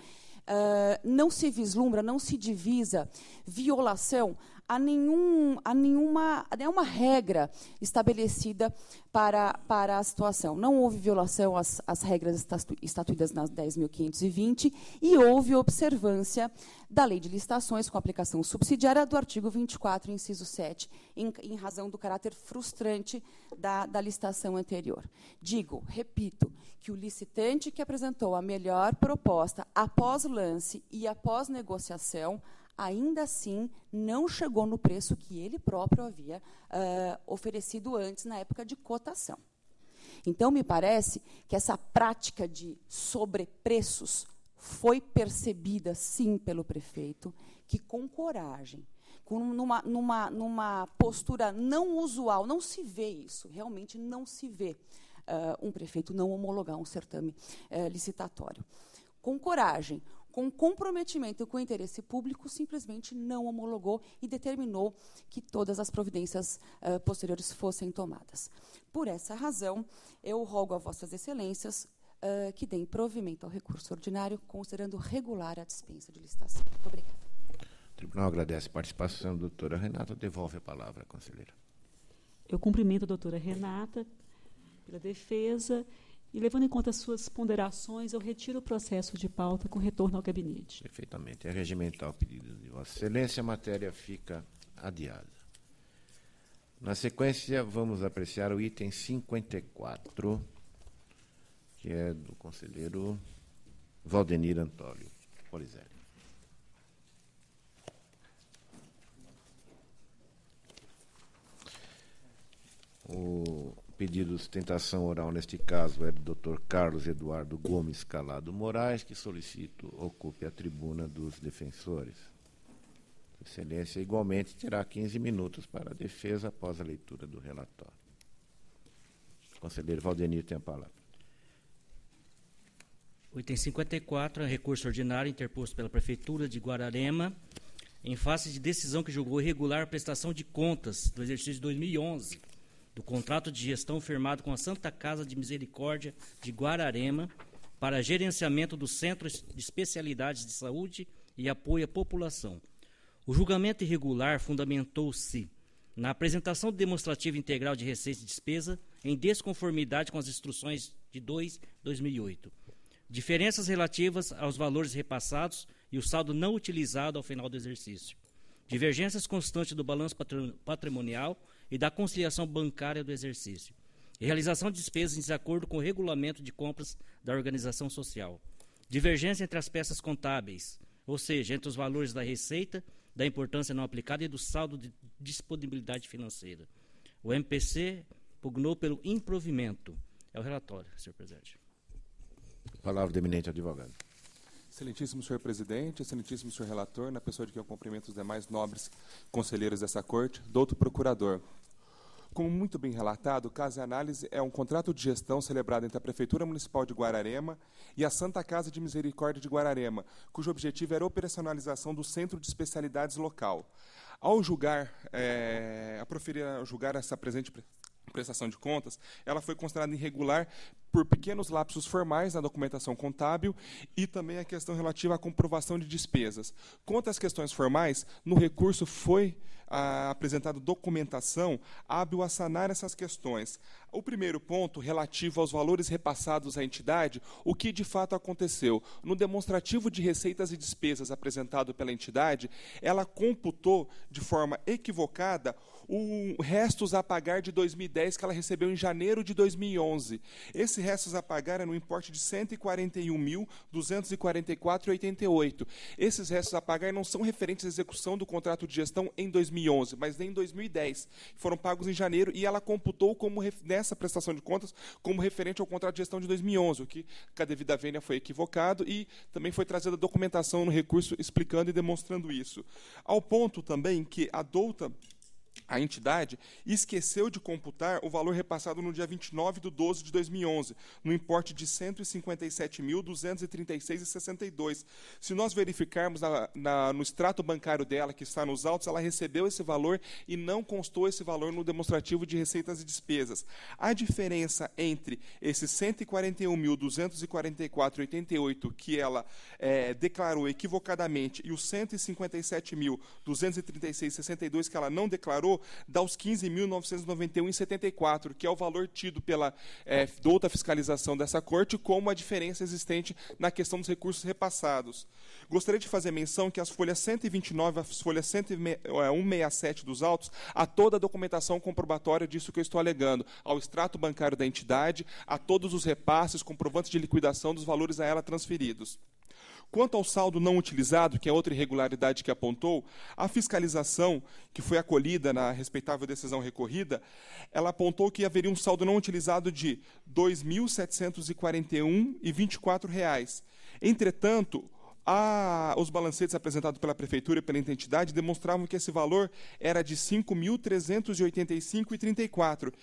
não se vislumbra, não se divisa violação a nenhuma regra estabelecida para a situação. Não houve violação às regras estatuídas na 10.520 e houve observância da lei de licitações com aplicação subsidiária do artigo 24, inciso 7, em razão do caráter frustrante da licitação anterior. Repito, que o licitante que apresentou a melhor proposta após lance e após negociação, ainda assim, não chegou no preço que ele próprio havia oferecido antes, na época de cotação. Então, me parece que essa prática de sobrepreços foi percebida, sim, pelo prefeito, que com coragem, numa postura não usual, não se vê isso, realmente não se vê um prefeito não homologar um certame licitatório. Com coragem, com comprometimento com o interesse público, simplesmente não homologou e determinou que todas as providências posteriores fossem tomadas. Por essa razão, eu rogo a vossas excelências que deem provimento ao recurso ordinário, considerando regular a dispensa de licitação. Muito obrigada.
O tribunal agradece a participação da doutora Renata. Devolve a palavra à conselheira.
Eu cumprimento a doutora Renata pela defesa. E, levando em conta as suas ponderações, eu retiro o processo de pauta com retorno ao gabinete.
Perfeitamente. É regimental o pedido de Vossa Excelência, a matéria fica adiada. Na sequência, vamos apreciar o item 54, que é do conselheiro Valdenir Antólio Polizelli. O pedido de sustentação oral, neste caso, é do Dr. Carlos Eduardo Gomes Calado Moraes, que solicito ocupe a tribuna dos defensores. Excelência, igualmente, terá 15 minutos para a defesa após a leitura do relatório. O conselheiro Valdenir tem a palavra.
O item 54 é recurso ordinário interposto pela Prefeitura de Guararema, em face de decisão que julgou irregular a prestação de contas do exercício de 2011, do contrato de gestão firmado com a Santa Casa de Misericórdia de Guararema para gerenciamento do Centro de Especialidades de Saúde e Apoio à População. O julgamento irregular fundamentou-se na apresentação demonstrativa integral de receita e despesa em desconformidade com as instruções de 2008. Diferenças relativas aos valores repassados e o saldo não utilizado ao final do exercício. Divergências constantes do balanço patrimonial e da conciliação bancária do exercício. E realização de despesas em desacordo com o regulamento de compras da organização social. Divergência entre as peças contábeis, ou seja, entre os valores da receita, da importância não aplicada e do saldo de disponibilidade financeira. O MPC pugnou pelo improvimento. É o relatório, senhor presidente.
Palavra do eminente advogado.
Excelentíssimo senhor presidente, excelentíssimo senhor relator, na pessoa de quem eu cumprimento os demais nobres conselheiros dessa corte, doutor procurador. Como muito bem relatado, o caso em análise é um contrato de gestão celebrado entre a Prefeitura Municipal de Guararema e a Santa Casa de Misericórdia de Guararema, cujo objetivo era a operacionalização do Centro de Especialidades local. Ao julgar essa presente prestação de contas, ela foi considerada irregular por pequenos lapsos formais na documentação contábil e também a questão relativa à comprovação de despesas. Quanto às questões formais, no recurso foi apresentada documentação hábil a sanar essas questões. O primeiro ponto, relativo aos valores repassados à entidade, o que de fato aconteceu? No demonstrativo de receitas e despesas apresentado pela entidade, ela computou de forma equivocada restos a pagar de 2010 que ela recebeu em janeiro de 2011. Esse restos a pagar é no importe de R$ 141.244,88. Esses restos a pagar não são referentes à execução do contrato de gestão em 2011, mas nem em 2010. Foram pagos em janeiro e ela computou nessa prestação de contas como referente ao contrato de gestão de 2011, o que, com a devida vênia, foi equivocado e também foi trazida a documentação no recurso explicando e demonstrando isso. Ao ponto também que a douta a entidade esqueceu de computar o valor repassado no dia 29/12/2011, no importe de R$ 157.236,62. Se nós verificarmos no extrato bancário dela, que está nos autos, ela recebeu esse valor e não constou esse valor no demonstrativo de receitas e despesas. A diferença entre esses R$ 141.244,88 que ela declarou equivocadamente e os R$ 157.236,62 que ela não declarou, dá os R$ 15.991,74, que é o valor tido pela douta fiscalização dessa corte como a diferença existente na questão dos recursos repassados. Gostaria de fazer menção que as folhas 129 e as folhas 167 dos autos, há toda a documentação comprobatória disso que eu estou alegando, ao extrato bancário da entidade, a todos os repasses, comprovantes de liquidação dos valores a ela transferidos. Quanto ao saldo não utilizado, que é outra irregularidade que apontou, a fiscalização, que foi acolhida na respeitável decisão recorrida, ela apontou que haveria um saldo não utilizado de R$ 2.741,24. Entretanto, os balancetes apresentados pela Prefeitura e pela entidade demonstravam que esse valor era de R$ 5.385,34.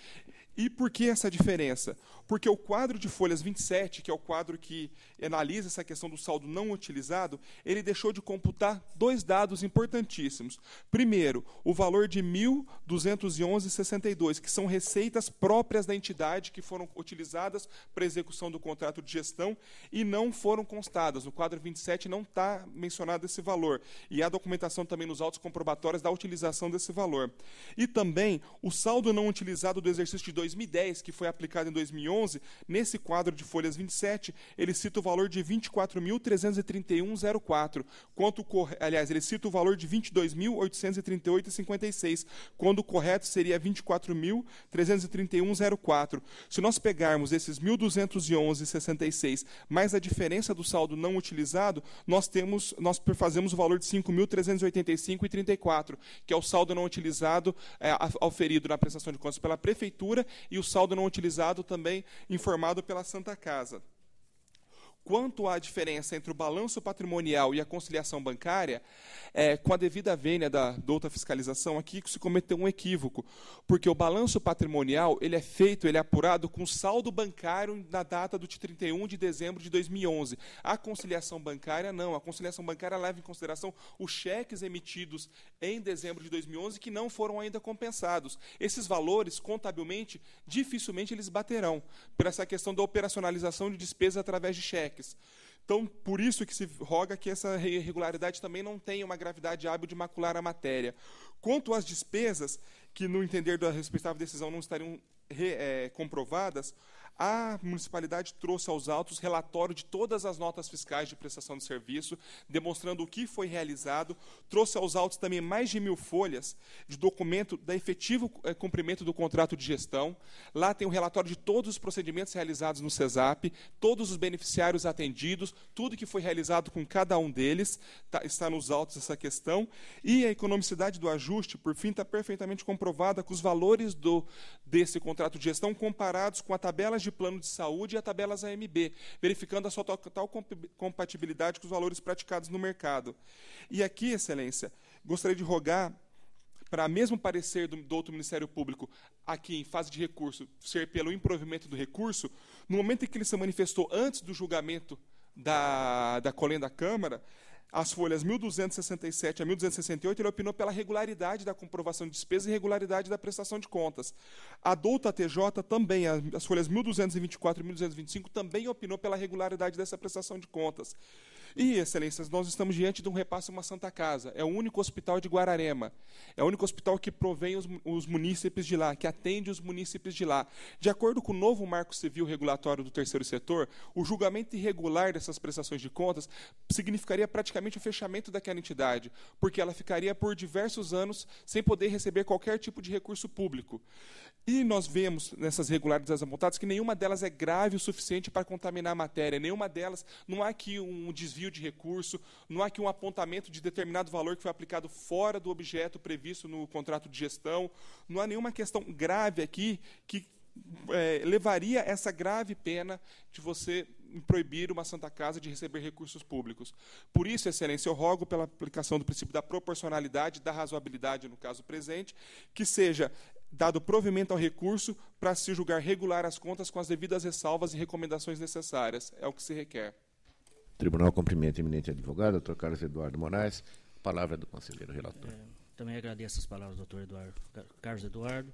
E por que essa diferença? Porque o quadro de folhas 27, que é o quadro que analisa essa questão do saldo não utilizado, ele deixou de computar dois dados importantíssimos. Primeiro, o valor de R$ 1.211,62, que são receitas próprias da entidade que foram utilizadas para a execução do contrato de gestão e não foram constadas. No quadro 27 não está mencionado esse valor. E há documentação também nos autos comprobatórios da utilização desse valor. E também o saldo não utilizado do exercício de 2010, que foi aplicado em 2011, nesse quadro de folhas 27, ele cita o valor de R$ 24.331,04, aliás, ele cita o valor de R$ 22.838,56, quando o correto seria R$ 24.331,04. Se nós pegarmos esses R$ 1.211,66 mais a diferença do saldo não utilizado, nós fazemos o valor de R$ 5.385,34, que é o saldo não utilizado auferido na prestação de contas pela Prefeitura e o saldo não utilizado também informado pela Santa Casa. Quanto à diferença entre o balanço patrimonial e a conciliação bancária, com a devida vênia da douta fiscalização, aqui se cometeu um equívoco, porque o balanço patrimonial ele é apurado com saldo bancário na data do 31 de dezembro de 2011. A conciliação bancária, não. A conciliação bancária leva em consideração os cheques emitidos em dezembro de 2011 que não foram ainda compensados. Esses valores, contabilmente, dificilmente eles baterão, por essa questão da operacionalização de despesas através de cheques. Então, por isso que se roga que essa irregularidade também não tenha uma gravidade hábil de macular a matéria. Quanto às despesas, que no entender da respeitável decisão não estariam comprovadas, a municipalidade trouxe aos autos relatório de todas as notas fiscais de prestação de serviço, demonstrando o que foi realizado, trouxe aos autos também mais de 1.000 folhas de documento da efetivo cumprimento do contrato de gestão. Lá tem o relatório de todos os procedimentos realizados no CESAP, todos os beneficiários atendidos, tudo que foi realizado com cada um deles, está nos autos essa questão. E a economicidade do ajuste, por fim, está perfeitamente comprovada com os valores desse contrato de gestão comparados com a tabela de plano de saúde e a tabelas AMB, verificando a sua total compatibilidade com os valores praticados no mercado. E aqui, Excelência, gostaria de rogar para mesmo parecer do outro Ministério Público, aqui em fase de recurso, ser pelo improvimento do recurso, no momento em que ele se manifestou antes do julgamento da colenda da Câmara, as folhas 1.267 a 1.268, ele opinou pela regularidade da comprovação de despesa e regularidade da prestação de contas. A douta TJ também, as folhas 1.224 e 1.225, também opinou pela regularidade dessa prestação de contas. E, Excelências, nós estamos diante de um repasse a uma Santa Casa. É o único hospital de Guararema. É o único hospital que provém os munícipes de lá, que atende os munícipes de lá. De acordo com o novo Marco Civil Regulatório do Terceiro Setor, o julgamento irregular dessas prestações de contas significaria praticamente o fechamento daquela entidade, porque ela ficaria por diversos anos sem poder receber qualquer tipo de recurso público. E nós vemos nessas irregularidades apontadas que nenhuma delas é grave o suficiente para contaminar a matéria, nenhuma delas, não há aqui um desvio de recurso, não há aqui um apontamento de determinado valor que foi aplicado fora do objeto previsto no contrato de gestão, não há nenhuma questão grave aqui que levaria essa grave pena de você proibir uma Santa Casa de receber recursos públicos. Por isso, Excelência, eu rogo pela aplicação do princípio da proporcionalidade, da razoabilidade no caso presente, que seja dado provimento ao recurso para se julgar regular as contas com as devidas ressalvas e recomendações necessárias. É o que se requer.
Tribunal cumprimenta o eminente advogado, doutor Carlos Eduardo Moraes. Palavra do conselheiro relator.
Também agradeço as palavras do doutor Carlos Eduardo.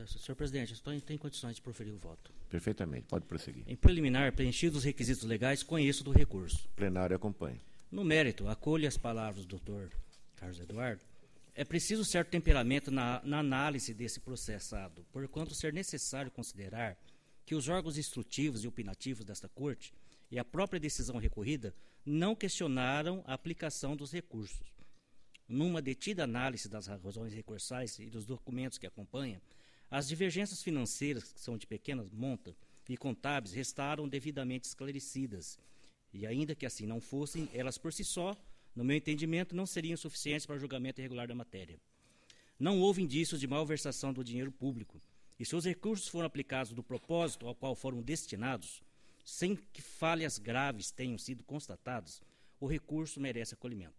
Senhor presidente, estou em condições de proferir o voto.
Perfeitamente, pode prosseguir.
Em preliminar, preenchidos os requisitos legais, conheço do recurso.
Plenário acompanha.
No mérito, acolho as palavras do doutor Carlos Eduardo. É preciso certo temperamento na análise desse processado, porquanto ser necessário considerar que os órgãos instrutivos e opinativos desta Corte e a própria decisão recorrida não questionaram a aplicação dos recursos. Numa detida análise das razões recursais e dos documentos que acompanham, as divergências financeiras, que são de pequena monta, e contábeis restaram devidamente esclarecidas, e ainda que assim não fossem, elas por si só, no meu entendimento, não seriam suficientes para julgamento irregular da matéria. Não houve indícios de malversação do dinheiro público, e se os recursos foram aplicados do propósito ao qual foram destinados, sem que falhas graves tenham sido constatadas, o recurso merece acolhimento.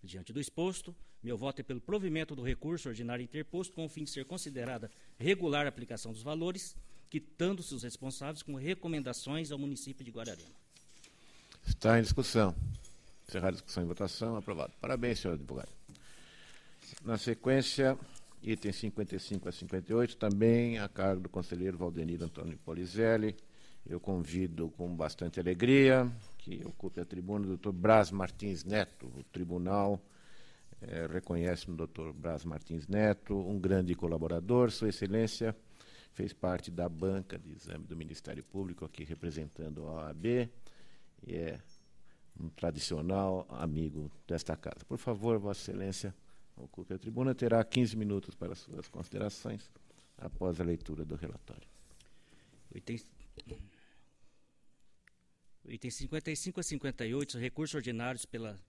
Diante do exposto, meu voto é pelo provimento do recurso ordinário interposto com o fim de ser considerada regular a aplicação dos valores, quitando-se os responsáveis com recomendações ao município de Guararema.
Está em discussão. Encerrada a discussão e votação, aprovado. Parabéns, senhor advogado. Na sequência, itens 55 a 58, também a cargo do conselheiro Valdenir Antônio Polizelli. Eu convido com bastante alegria que ocupe a tribuna o doutor Braz Martins Neto. O tribunal reconhece no doutor Braz Martins Neto um grande colaborador. Sua Excelência fez parte da banca de exame do Ministério Público, aqui representando a OAB, e é um tradicional amigo desta casa. Por favor, Vossa Excelência, ocupe a tribuna. Terá 15 minutos para suas considerações após a leitura do relatório.
Itens 55 a 58, são recursos ordinários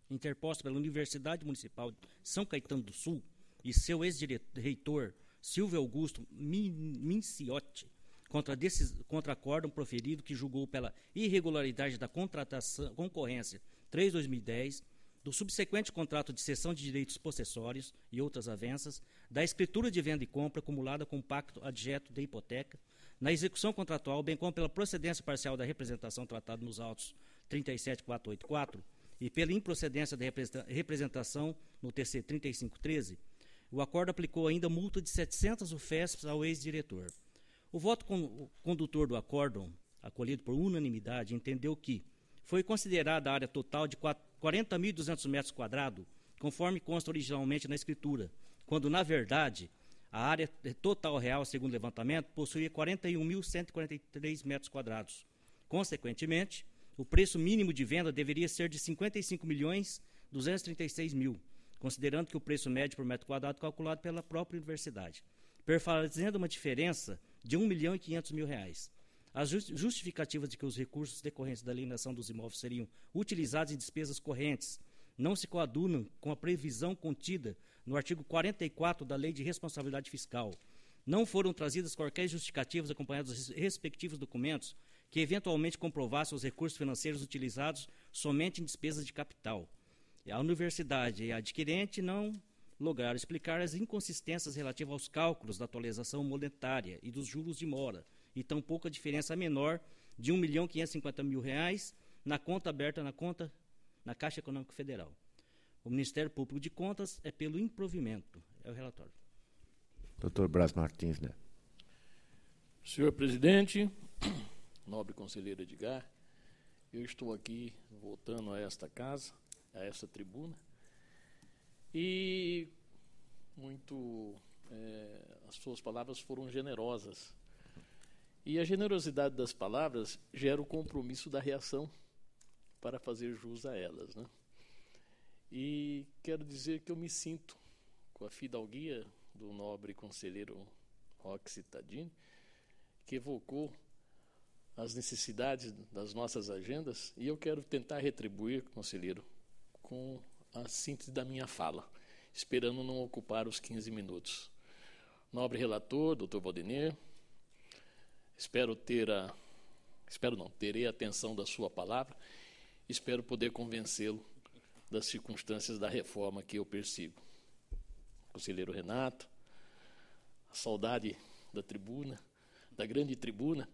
interpostos pela Universidade Municipal de São Caetano do Sul e seu ex-reitor, Silvio Augusto Minciotti, contra acórdão proferido que julgou pela irregularidade da concorrência 3/2010, do subsequente contrato de cessão de direitos possessórios e outras avanças, da escritura de venda e compra acumulada com pacto adjeto de hipoteca, na execução contratual, bem como pela procedência parcial da representação tratada nos autos 37484 e pela improcedência da representação no TC 3513, o acordo aplicou ainda multa de 700 UFESPs ao ex-diretor. O voto condutor do acórdão, acolhido por unanimidade, entendeu que foi considerada a área total de 40.200 metros quadrados, conforme consta originalmente na escritura, quando, na verdade, a área total real, segundo o levantamento, possuía 41.143 metros quadrados. Consequentemente, o preço mínimo de venda deveria ser de 55.236.000, considerando que o preço médio por metro quadrado calculado pela própria universidade, perfazendo uma diferença de R$1.500.000. As justificativas de que os recursos decorrentes da alienação dos imóveis seriam utilizados em despesas correntes não se coadunam com a previsão contida no artigo 44 da Lei de Responsabilidade Fiscal. Não foram trazidas quaisquer justificativas acompanhadas dos respectivos documentos que eventualmente comprovassem os recursos financeiros utilizados somente em despesas de capital. A universidade e a adquirente não lograram explicar as inconsistências relativas aos cálculos da atualização monetária e dos juros de mora, e tampouco a diferença menor de R$1.550.000 na conta aberta na Caixa Econômica Federal. O Ministério Público de Contas é pelo improvimento. É o relatório.
Doutor Braz Martins, né?
Senhor presidente, nobre conselheiro Edgar, eu estou aqui voltando a esta casa, a esta tribuna, e as suas palavras foram generosas. E a generosidade das palavras gera o compromisso da reação para fazer jus a elas, né? E quero dizer que eu me sinto com a fidalguia do nobre conselheiro Roque Cittadini, que evocou as necessidades das nossas agendas, e eu quero tentar retribuir, conselheiro, com a síntese da minha fala, esperando não ocupar os 15 minutos. Nobre relator, doutor Valdenir, espero ter espero não, terei a atenção da sua palavra, espero poder convencê-lo das circunstâncias da reforma que eu persigo. Conselheiro Renato, a saudade da tribuna, da grande tribuna,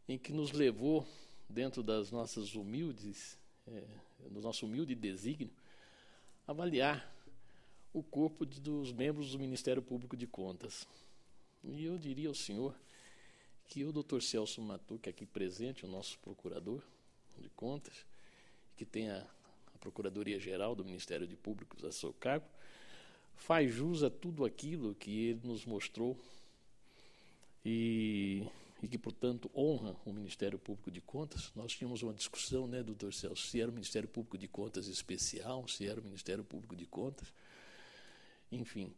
em que nos levou, dentro das nossas humildes, do nosso humilde desígnio, avaliar o corpo dos membros do Ministério Público de Contas. E eu diria ao senhor que o Dr. Celso Matuque, aqui presente, o nosso procurador de contas, que tem a Procuradoria-Geral do Ministério de Públicos a seu cargo, faz jus a tudo aquilo que ele nos mostrou e que, portanto, honra o Ministério Público de Contas. Nós tínhamos uma discussão, né, doutor Celso, se era o Ministério Público de Contas especial, se era o Ministério Público de Contas, enfim.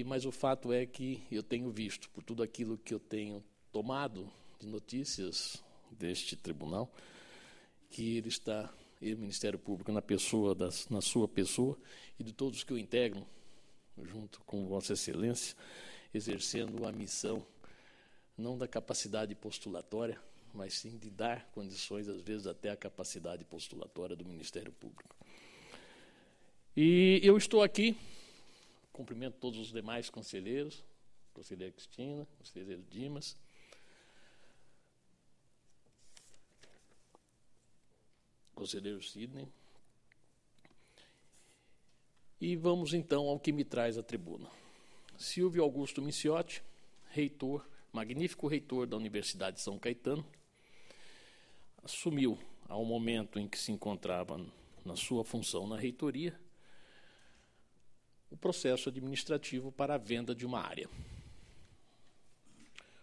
Mas o fato é que eu tenho visto, por tudo aquilo que eu tenho tomado de notícias deste tribunal, que ele está, o Ministério Público, na sua pessoa, e de todos que o integram, junto com Vossa Excelência, exercendo a missão, não da capacidade postulatória, mas sim de dar condições, às vezes, até a capacidade postulatória do Ministério Público. E eu estou aqui, cumprimento todos os demais conselheiros, conselheira Cristina, conselheiro Dimas, conselheiro Sidney. E vamos, então, ao que me traz à tribuna. Silvio Augusto Micciotti, reitor, magnífico reitor da Universidade de São Caetano, assumiu, ao momento em que se encontrava na sua função na reitoria, o processo administrativo para a venda de uma área.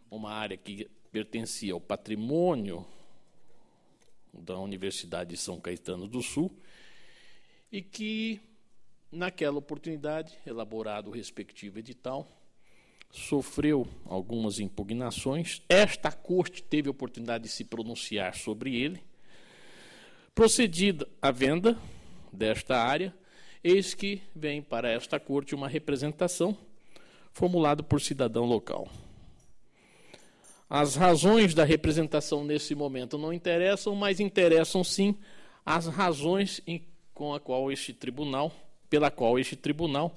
Uma área que pertencia ao patrimônio da Universidade de São Caetano do Sul e que, naquela oportunidade, elaborado o respectivo edital, sofreu algumas impugnações. Esta corte teve a oportunidade de se pronunciar sobre ele. Procedida a venda desta área, eis que vem para esta corte uma representação formulada por cidadão local. As razões da representação nesse momento não interessam, mas interessam sim as razões pela qual este tribunal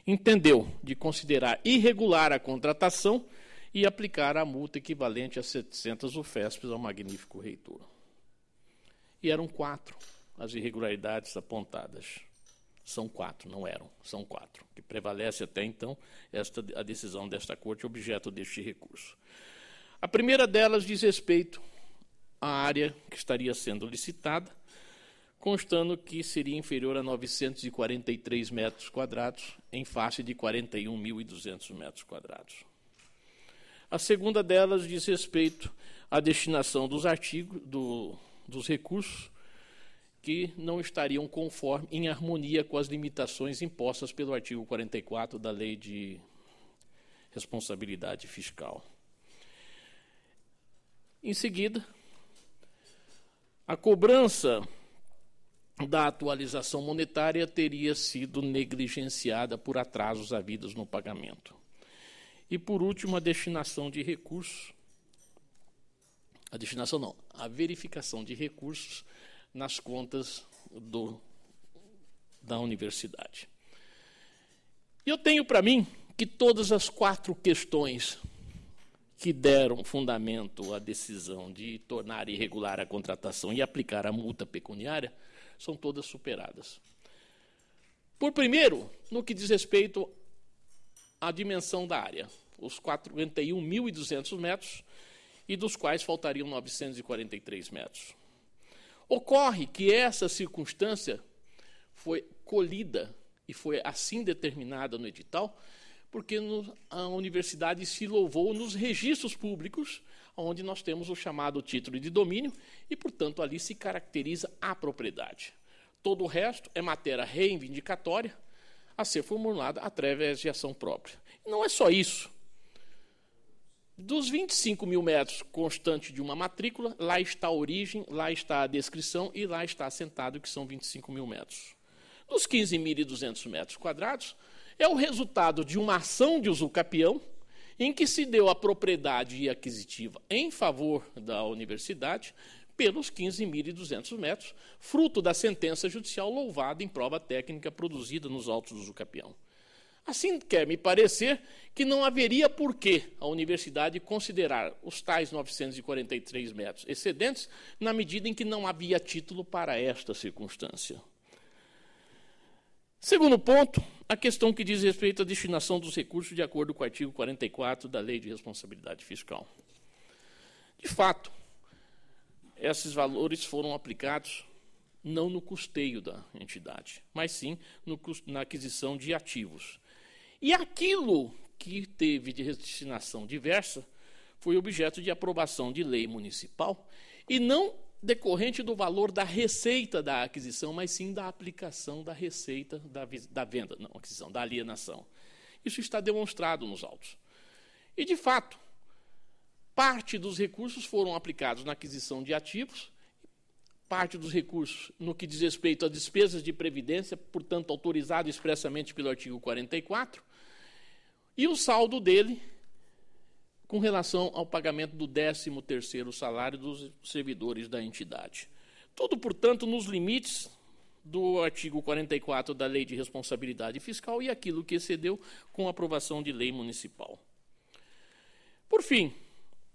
entendeu de considerar irregular a contratação e aplicar a multa equivalente a 700 UFESPs ao magnífico reitor. E eram 4 as irregularidades apontadas. São 4, não eram, são 4. Que prevalece até então a decisão desta corte, objeto deste recurso. A primeira delas diz respeito à área que estaria sendo licitada, constando que seria inferior a 943 metros quadrados, em face de 41.200 metros quadrados. A segunda delas diz respeito à destinação dos dos recursos que não estariam em harmonia com as limitações impostas pelo artigo 44 da Lei de Responsabilidade Fiscal. Em seguida, a cobrança da atualização monetária teria sido negligenciada por atrasos havidos no pagamento. E, por último, a destinação de recursos, a verificação de recursos nas contas da universidade. E eu tenho para mim que todas as 4 questões que deram fundamento à decisão de tornar irregular a contratação e aplicar a multa pecuniária são todas superadas. Por primeiro, no que diz respeito à dimensão da área, os 41.200 metros, e dos quais faltariam 943 metros. Ocorre que essa circunstância foi colhida e foi assim determinada no edital, porque a universidade se louvou nos registros públicos, onde nós temos o chamado título de domínio, e, portanto, ali se caracteriza a propriedade. Todo o resto é matéria reivindicatória a ser formulada através de ação própria. E não é só isso. Dos 25 mil metros constante de uma matrícula, lá está a origem, lá está a descrição e lá está assentado, que são 25 mil metros. Dos 15.200 metros quadrados, é o resultado de uma ação de usucapião em que se deu a propriedade aquisitiva em favor da universidade pelos 15.200 metros, fruto da sentença judicial louvada em prova técnica produzida nos autos do Jucapião. Assim, quer me parecer que não haveria por que a universidade considerar os tais 943 metros excedentes, na medida em que não havia título para esta circunstância. Segundo ponto, a questão que diz respeito à destinação dos recursos de acordo com o artigo 44 da Lei de Responsabilidade Fiscal. De fato, esses valores foram aplicados não no custeio da entidade, mas sim na aquisição de ativos. E aquilo que teve de destinação diversa foi objeto de aprovação de lei municipal e não decorrente do valor da receita da aquisição, mas sim da aplicação da receita da venda, não aquisição, da alienação. Isso está demonstrado nos autos. E, de fato, parte dos recursos foram aplicados na aquisição de ativos, parte dos recursos no que diz respeito a despesas de previdência, portanto, autorizado expressamente pelo artigo 44, e o saldo dele com relação ao pagamento do 13º salário dos servidores da entidade. Tudo, portanto, nos limites do artigo 44 da Lei de Responsabilidade Fiscal e aquilo que excedeu com a aprovação de lei municipal. Por fim,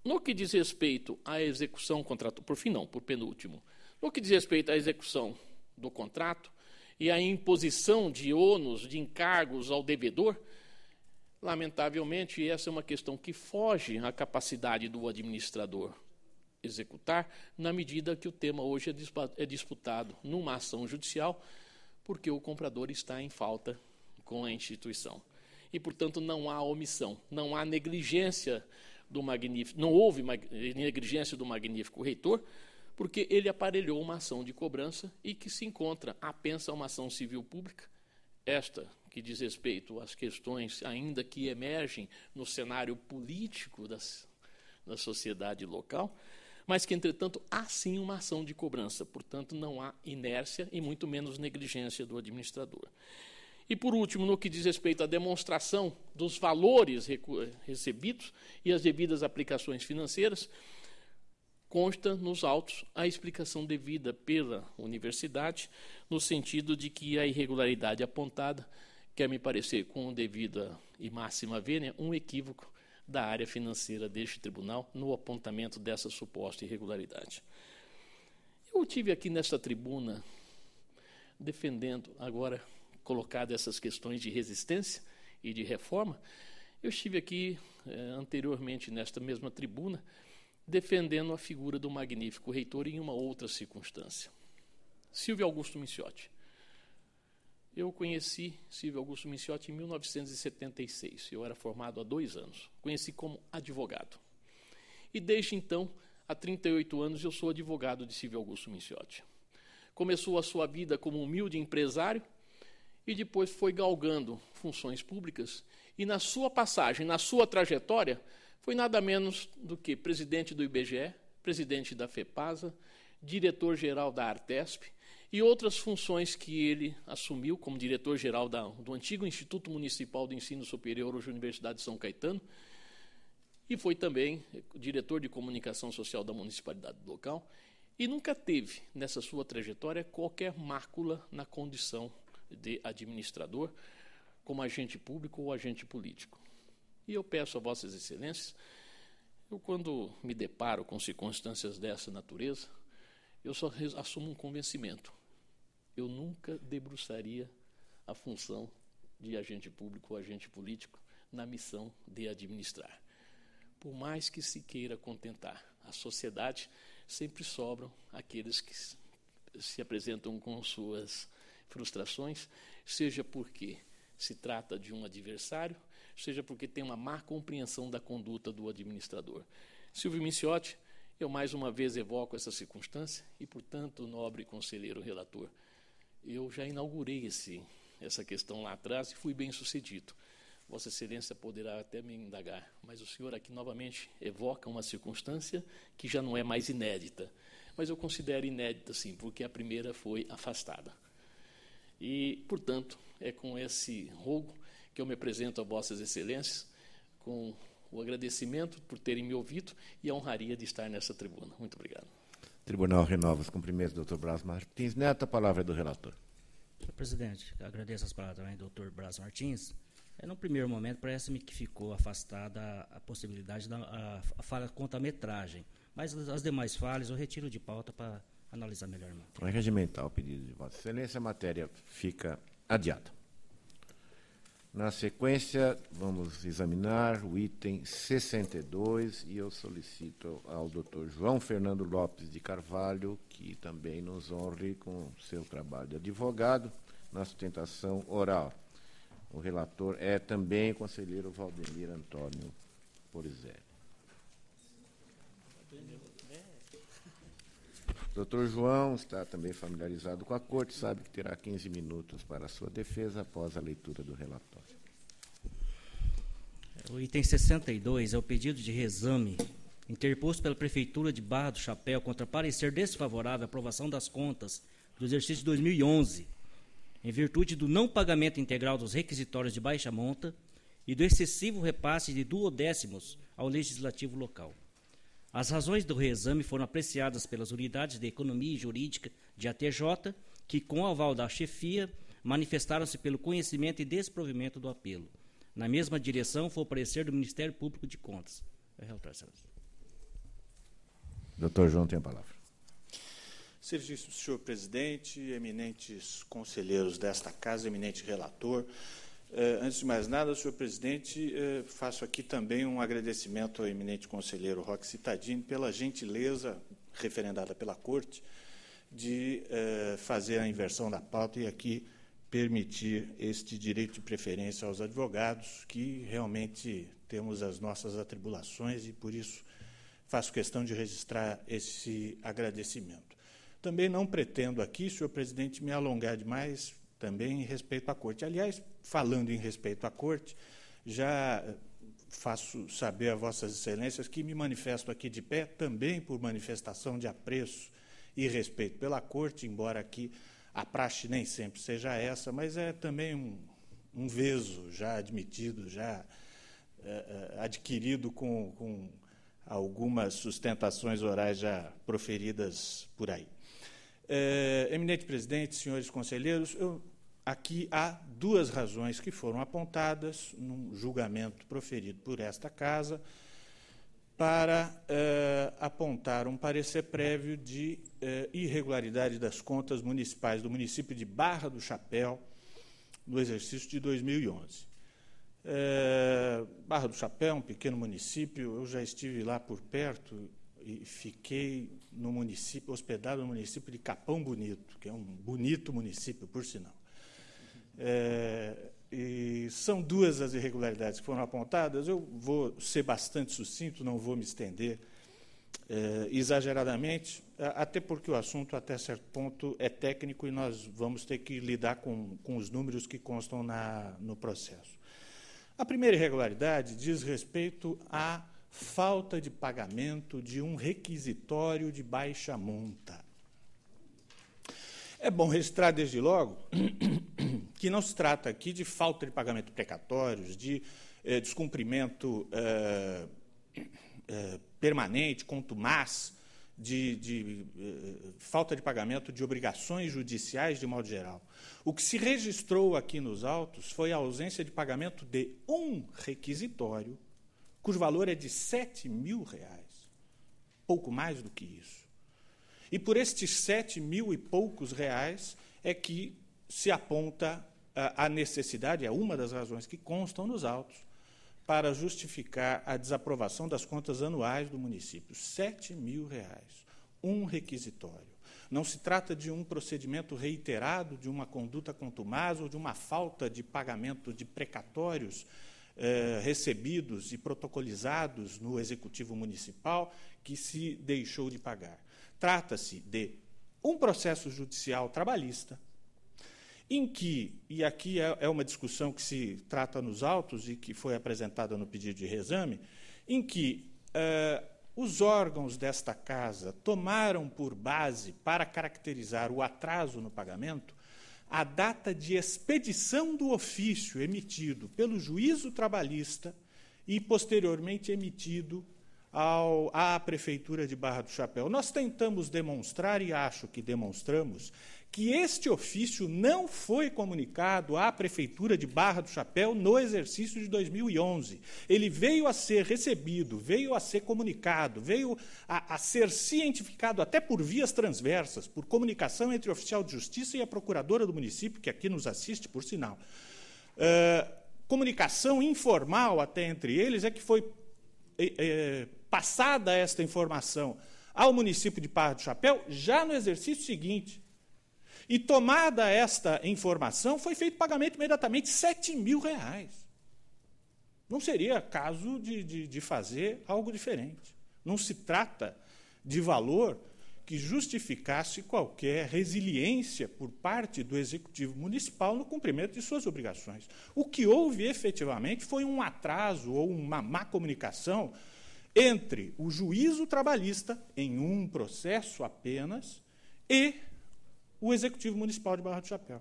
no que diz respeito à execução contratual, por penúltimo, no que diz respeito à execução do contrato e à imposição de ônus, de encargos ao devedor, lamentavelmente, essa é uma questão que foge à capacidade do administrador executar, na medida que o tema hoje é disputado numa ação judicial, porque o comprador está em falta com a instituição. E, portanto, não há omissão, não há negligência do magnífico, não houve negligência do magnífico reitor, porque ele aparelhou uma ação de cobrança e que se encontra apensa a uma ação civil pública, esta que diz respeito às questões ainda que emergem no cenário político da sociedade local, mas que, entretanto, há sim uma ação de cobrança, portanto, não há inércia e muito menos negligência do administrador. E, por último, no que diz respeito à demonstração dos valores recebidos e as devidas aplicações financeiras, consta nos autos a explicação devida pela universidade, no sentido de que a irregularidade apontada quer me parecer, com devida e máxima vênia, um equívoco da área financeira deste tribunal no apontamento dessa suposta irregularidade. Eu tive aqui nesta tribuna, defendendo, agora colocado essas questões de resistência e de reforma, eu estive aqui anteriormente nesta mesma tribuna, defendendo a figura do magnífico reitor em uma outra circunstância. Silvio Augusto Micciotti. Eu conheci Silvio Augusto Micciotti em 1976. Eu era formado há 2 anos. Conheci como advogado. E desde então, há 38 anos, eu sou advogado de Silvio Augusto Micciotti. Começou a sua vida como humilde empresário e depois foi galgando funções públicas. E na sua passagem, na sua trajetória, foi nada menos do que presidente do IBGE, presidente da FEPASA, diretor-geral da Artesp, e outras funções que ele assumiu como diretor-geral do antigo Instituto Municipal de Ensino Superior, hoje Universidade de São Caetano, e foi também diretor de comunicação social da municipalidade local, e nunca teve, nessa sua trajetória, qualquer mácula na condição de administrador, como agente público ou agente político. E eu peço a Vossas Excelências, quando me deparo com circunstâncias dessa natureza, eu só assumo um convencimento. Eu nunca debruçaria a função de agente público ou agente político na missão de administrar. Por mais que se queira contentar a sociedade, sempre sobram aqueles que se apresentam com suas frustrações, seja porque se trata de um adversário, seja porque tem uma má compreensão da conduta do administrador. Silvio Micciotti, eu mais uma vez evoco essa circunstância e, portanto, nobre conselheiro relator, eu já inaugurei essa questão lá atrás e fui bem sucedido. Vossa Excelência poderá até me indagar, mas o senhor aqui novamente evoca uma circunstância que já não é mais inédita. Mas eu considero inédita, sim, porque a primeira foi afastada. E, portanto, é com esse rogo que eu me apresento a Vossas Excelências, com o agradecimento por terem me ouvido e a honraria de estar nessa tribuna. Muito obrigado.
O Tribunal renova os cumprimentos do Dr. Braz Martins Neto. A palavra é do relator.
Senhor presidente, agradeço as palavras também do Dr. Braz Martins. No primeiro momento, parece-me que ficou afastada a possibilidade da falha quanto à metragem. Mas as demais falhas eu retiro de pauta para analisar melhor.
Vai regimentar o pedido de Vossa Excelência, a matéria fica adiada. Na sequência, vamos examinar o item 62 e eu solicito ao Dr. João Fernando Lopes de Carvalho que também nos honre com seu trabalho de advogado na sustentação oral. O relator é também o conselheiro Valdemir Antônio Polizelli. Dr. João está também familiarizado com a corte, sabe que terá 15 minutos para a sua defesa após a leitura do relatório.
O item 62 é o pedido de reexame interposto pela Prefeitura de Barra do Chapéu contra parecer desfavorável à aprovação das contas do exercício de 2011, em virtude do não pagamento integral dos requisitórios de baixa monta e do excessivo repasse de duodécimos ao Legislativo local. As razões do reexame foram apreciadas pelas unidades de economia jurídica de ATJ, que, com o aval da chefia, manifestaram-se pelo conhecimento e desprovimento do apelo. Na mesma direção foi o parecer do Ministério Público de Contas.
Doutor João tem a palavra.
Serviço do senhor presidente, eminentes conselheiros desta casa, eminente relator. Antes de mais nada, senhor presidente, faço aqui também um agradecimento ao eminente conselheiro Roque Cittadini pela gentileza referendada pela Corte de fazer a inversão da pauta e aqui permitir este direito de preferência aos advogados, que realmente temos as nossas atribulações e, por isso, faço questão de registrar esse agradecimento. Também não pretendo aqui, senhor presidente, me alongar demais também em respeito à Corte. Aliás, falando em respeito à Corte, já faço saber a Vossas Excelências que me manifesto aqui de pé também por manifestação de apreço e respeito pela Corte, embora aqui a praxe nem sempre seja essa, mas é também um veso já admitido, já adquirido com algumas sustentações orais já proferidas por aí. Eminente presidente, senhores conselheiros, aqui há duas razões que foram apontadas num julgamento proferido por esta Casa para apontar um parecer prévio de irregularidade das contas municipais do município de Barra do Chapéu no exercício de 2011. Barra do Chapéu é um pequeno município, eu já estive lá por perto e fiquei no município, hospedado no município de Capão Bonito, que é um bonito município, por sinal. E são duas as irregularidades que foram apontadas. Eu vou ser bastante sucinto, não vou me estender exageradamente, até porque o assunto, até certo ponto, é técnico e nós vamos ter que lidar com os números que constam no processo. A primeira irregularidade diz respeito à falta de pagamento de um requisitório de baixa monta. É bom registrar desde logo que não se trata aqui de falta de pagamento de precatórios, de descumprimento permanente, contumaz, de falta de pagamento de obrigações judiciais de modo geral. O que se registrou aqui nos autos foi a ausência de pagamento de um requisitório, cujo valor é de R$7.000, pouco mais do que isso. E por estes 7.000 e poucos reais é que se aponta a necessidade, é uma das razões que constam nos autos, para justificar a desaprovação das contas anuais do município. R$7.000, um requisitório. Não se trata de um procedimento reiterado, de uma conduta contumaz ou de uma falta de pagamento de precatórios recebidos e protocolizados no Executivo Municipal que se deixou de pagar. Trata-se de um processo judicial trabalhista em que, e aqui é uma discussão que se trata nos autos e que foi apresentada no pedido de reexame, em que os órgãos desta Casa tomaram por base para caracterizar o atraso no pagamento a data de expedição do ofício emitido pelo juízo trabalhista e, posteriormente, emitido à Prefeitura de Barra do Chapéu. Nós tentamos demonstrar, e acho que demonstramos, que este ofício não foi comunicado à Prefeitura de Barra do Chapéu no exercício de 2011. Ele veio a ser recebido, veio a ser comunicado, veio a ser cientificado até por vias transversas, por comunicação entre o oficial de justiça e a procuradora do município, que aqui nos assiste, por sinal. Comunicação informal até entre eles é que foi passada esta informação ao município de Barra do Chapéu já no exercício seguinte. E, tomada esta informação, foi feito pagamento imediatamente de R$7.000. Não seria caso de fazer algo diferente. Não se trata de valor que justificasse qualquer resiliência por parte do Executivo Municipal no cumprimento de suas obrigações. O que houve, efetivamente, foi um atraso ou uma má comunicação entre o juízo trabalhista, em um processo apenas, e o Executivo Municipal de Barra do Chapéu.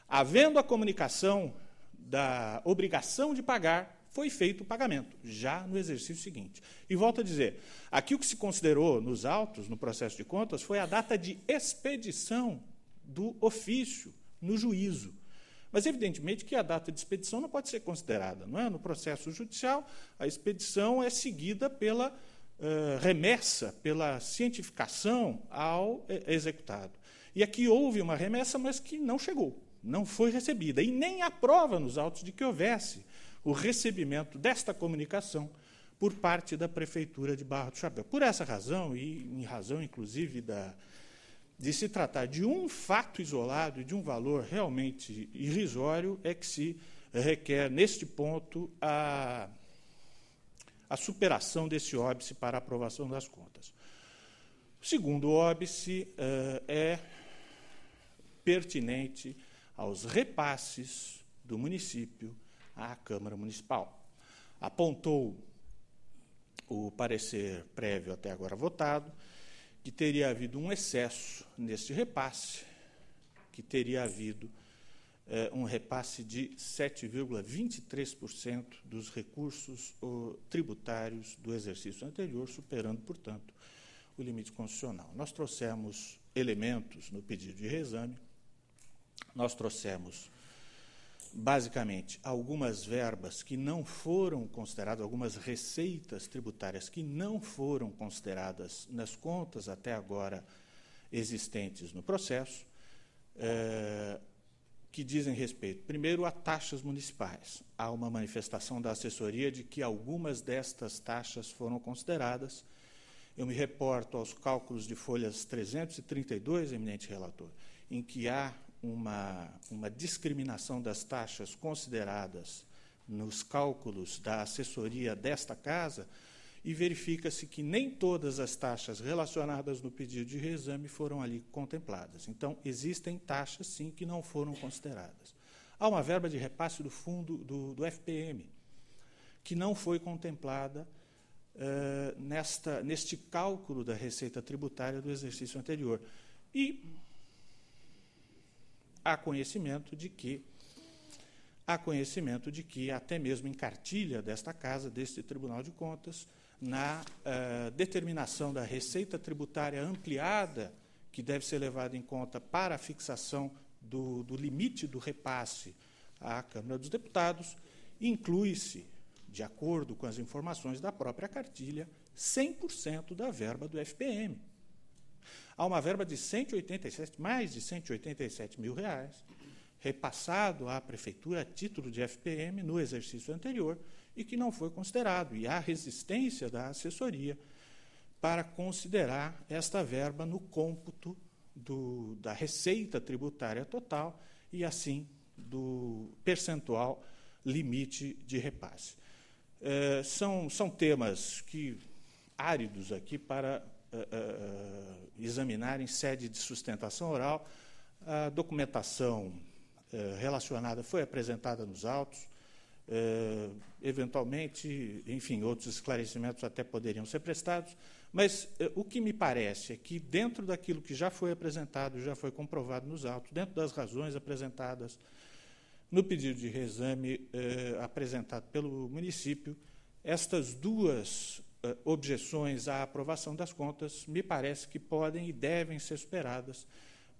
Havendo a comunicação da obrigação de pagar, foi feito o pagamento, já no exercício seguinte. E volto a dizer, aqui o que se considerou nos autos, no processo de contas, foi a data de expedição do ofício no juízo. Mas, evidentemente, que a data de expedição não pode ser considerada. Não é? No processo judicial, a expedição é seguida pela remessa, pela cientificação ao executado. E aqui houve uma remessa, mas que não chegou, não foi recebida. E nem há prova nos autos de que houvesse o recebimento desta comunicação por parte da Prefeitura de Barra do Chapéu. Por essa razão, e em razão, inclusive, de se tratar de um fato isolado e de um valor realmente irrisório, é que se requer, neste ponto, a superação desse óbice para a aprovação das contas. O segundo óbice é pertinente aos repasses do município à Câmara Municipal. Apontou o parecer prévio até agora votado que teria havido um excesso neste repasse, que teria havido um repasse de 7,23% dos recursos tributários do exercício anterior, superando, portanto, o limite constitucional. Nós trouxemos elementos no pedido de reexame, nós trouxemos, basicamente, algumas verbas que não foram consideradas, algumas receitas tributárias que não foram consideradas nas contas até agora existentes no processo, que dizem respeito, primeiro, a taxas municipais. Há uma manifestação da assessoria de que algumas destas taxas foram consideradas. Eu me reporto aos cálculos de folhas 332, eminente relator, em que há uma discriminação das taxas consideradas nos cálculos da assessoria desta casa, e verifica-se que nem todas as taxas relacionadas no pedido de reexame foram ali contempladas. Então, existem taxas, sim, que não foram consideradas. Há uma verba de repasse do fundo do FPM, que não foi contemplada neste cálculo da receita tributária do exercício anterior. E há conhecimento de que, até mesmo em cartilha desta casa, deste Tribunal de Contas, na determinação da receita tributária ampliada, que deve ser levada em conta para a fixação do limite do repasse à Câmara dos Deputados, inclui-se, de acordo com as informações da própria cartilha, 100% da verba do FPM. Há uma verba de mais de 187 mil reais, repassado à Prefeitura a título de FPM no exercício anterior, e que não foi considerado. E há resistência da assessoria para considerar esta verba no cômputo da receita tributária total e, assim, do percentual limite de repasse. São temas áridos aqui para examinar em sede de sustentação oral. A documentação relacionada foi apresentada nos autos. Eventualmente, enfim, outros esclarecimentos até poderiam ser prestados, mas o que me parece é que, dentro daquilo que já foi apresentado, já foi comprovado nos autos, dentro das razões apresentadas no pedido de reexame apresentado pelo município, Estas duas objeções à aprovação das contas me parece que podem e devem ser superadas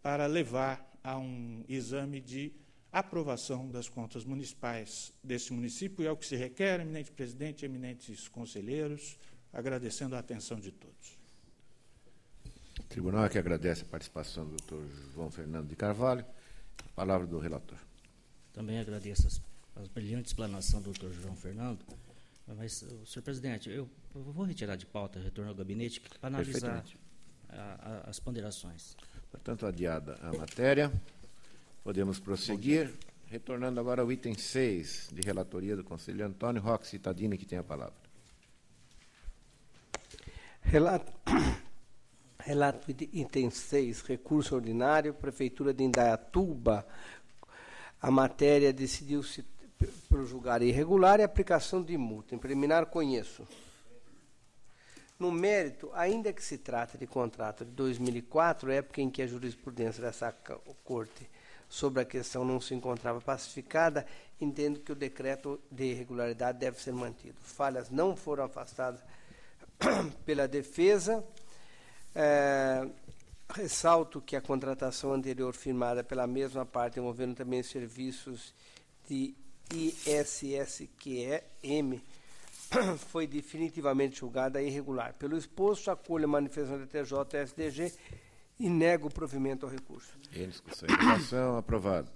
para levar a um exame de aprovação das contas municipais deste município, e é o que se requer, eminente presidente, eminentes conselheiros, agradecendo a atenção de todos.
O tribunal que agradece a participação do Dr. João Fernando de Carvalho. Palavra do relator.
Também agradeço a brilhante explanação do Dr. João Fernando, mas, senhor presidente, eu vou retirar de pauta, retorno ao gabinete, para analisar as ponderações.
Portanto, adiada a matéria, podemos prosseguir, retornando agora ao item 6, de relatoria do conselheiro Antônio Roque Cittadini, que tem a palavra.
Relato item 6, recurso ordinário, Prefeitura de Indaiatuba. A matéria decidiu-se pelo julgar irregular e aplicação de multa. Em preliminar, conheço. No mérito, ainda que se trate de contrato de 2004, época em que a jurisprudência dessa Corte sobre a questão não se encontrava pacificada, entendo que o decreto de irregularidade deve ser mantido. Falhas não foram afastadas pela defesa. Ressalto que a contratação anterior firmada pela mesma parte, envolvendo também serviços de ISSQM, foi definitivamente julgada irregular. Pelo exposto, acolho a manifestação da TJ-SDG e nego o provimento ao recurso.
Em discussão e votação, aprovado.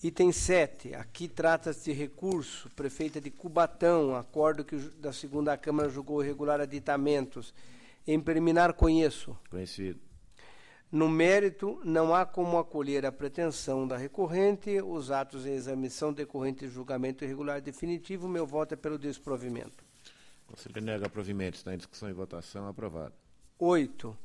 Item 7. Aqui trata-se de recurso. Prefeita de Cubatão, acordo que da segunda Câmara julgou irregular aditamentos. Em preliminar, conheço.
Conhecido.
No mérito, não há como acolher a pretensão da recorrente. Os atos em exame são decorrentes de julgamento irregular definitivo. Meu voto é pelo desprovimento.
O conselheiro nega provimento. Está em discussão e votação. Aprovado.
8.